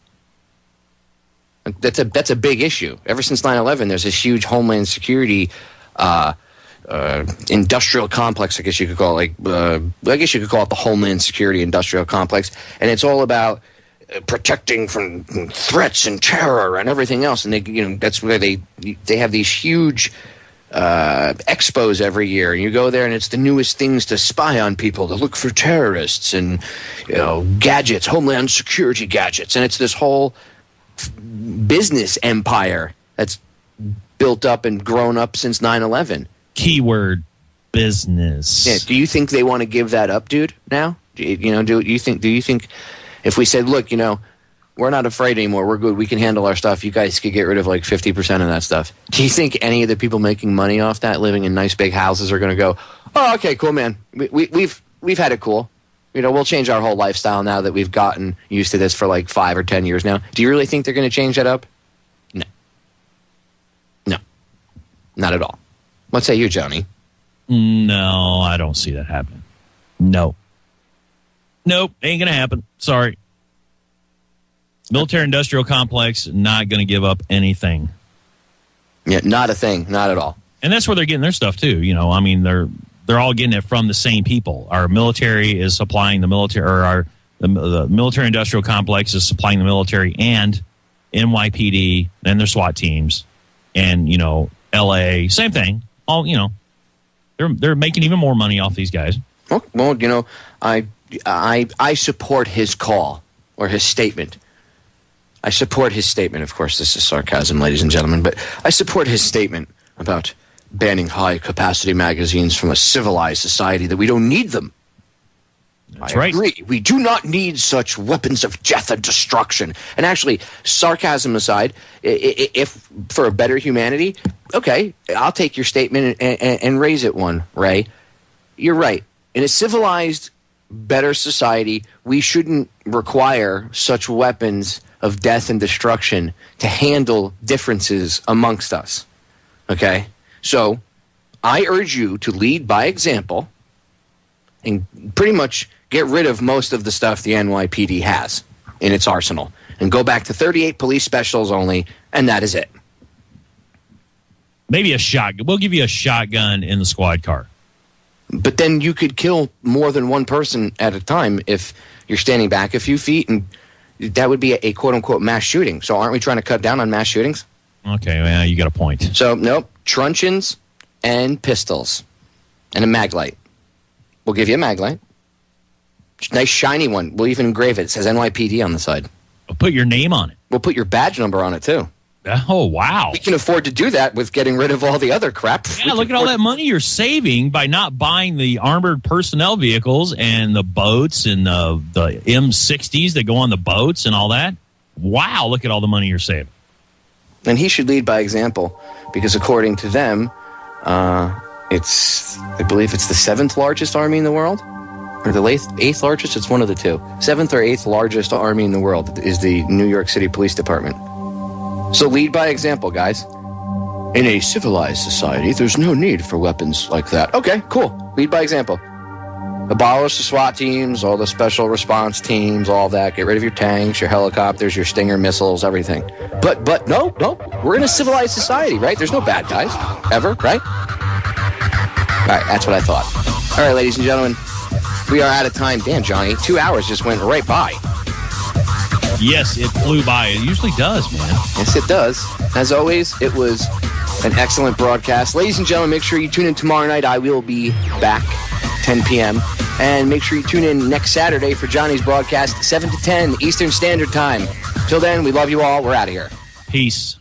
That's a big issue. Ever since 9/11, there's this huge Homeland Security industrial complex, I guess you could call it. I guess you could call it the Homeland Security industrial complex, and it's all about protecting from threats and terror and everything else. And that's where they have these huge expos every year, and you go there and it's the newest things to spy on people, to look for terrorists and gadgets, Homeland Security gadgets, and it's this whole business empire that's built up and grown up since 9/11. Keyword business. Yeah. Do you think they want to give that up, dude? Now, do you think if we said, look, we're not afraid anymore. We're good. We can handle our stuff. You guys could get rid of like 50% of that stuff. Do you think any of the people making money off that, living in nice big houses, are going to go, oh, okay, cool, man. We've had it cool. We'll change our whole lifestyle now that we've gotten used to this for like 5 or 10 years now. Do you really think they're going to change that up? No, not at all. What say you, Johnny? No, I don't see that happening. Nope, ain't going to happen. Sorry. Military-industrial complex, not going to give up anything. Yeah, not a thing. Not at all. And that's where they're getting their stuff, too. I mean, they're all getting it from the same people. Our military is supplying the military, or the military-industrial complex is supplying the military and NYPD and their SWAT teams and, LA, same thing. All, they're making even more money off these guys. Well, I support his call or his statement. I support his statement. Of course, this is sarcasm, ladies and gentlemen, but I support his statement about banning high-capacity magazines from a civilized society that we don't need them. That's I right. agree. We do not need such weapons of death and destruction. And actually, sarcasm aside, if for a better humanity, okay, I'll take your statement and raise it one, Ray. You're right. In a civilized, better society, we shouldn't require such weapons of death and destruction to handle differences amongst us. Okay? So, I urge you to lead by example and pretty much get rid of most of the stuff the NYPD has in its arsenal and go back to 38 police specials only, and that is it. Maybe a shotgun. We'll give you a shotgun in the squad car. But then you could kill more than one person at a time if you're standing back a few feet, and that would be a quote-unquote mass shooting. So aren't we trying to cut down on mass shootings? Okay, well, you got a point. So, nope, truncheons and pistols and a mag light. We'll give you a mag light. Nice shiny one. We'll even engrave it. It says NYPD on the side. We'll put your name on it. We'll put your badge number on it, too. Oh, wow. We can afford to do that with getting rid of all the other crap. Yeah, look at all that money you're saving by not buying the armored personnel vehicles and the boats and the M60s that go on the boats and all that. Wow, look at all the money you're saving. And he should lead by example because according to them, I believe it's the 7th largest army in the world. Or the 8th largest? It's one of the two. 7th or 8th largest army in the world is the New York City Police Department. So lead by example, guys. In a civilized society, there's no need for weapons like that. Okay, cool. Lead by example. Abolish the SWAT teams, all the special response teams, all that. Get rid of your tanks, your helicopters, your Stinger missiles, everything. But no. We're in a civilized society, right? There's no bad guys. Ever, right? All right, that's what I thought. All right, ladies and gentlemen. We are out of time. Damn, Johnny, 2 hours just went right by. Yes, it flew by. It usually does, man. Yes, it does. As always, it was an excellent broadcast. Ladies and gentlemen, make sure you tune in tomorrow night. I will be back 10 p.m. And make sure you tune in next Saturday for Johnny's broadcast, 7 to 10 Eastern Standard Time. Till then, we love you all. We're out of here. Peace.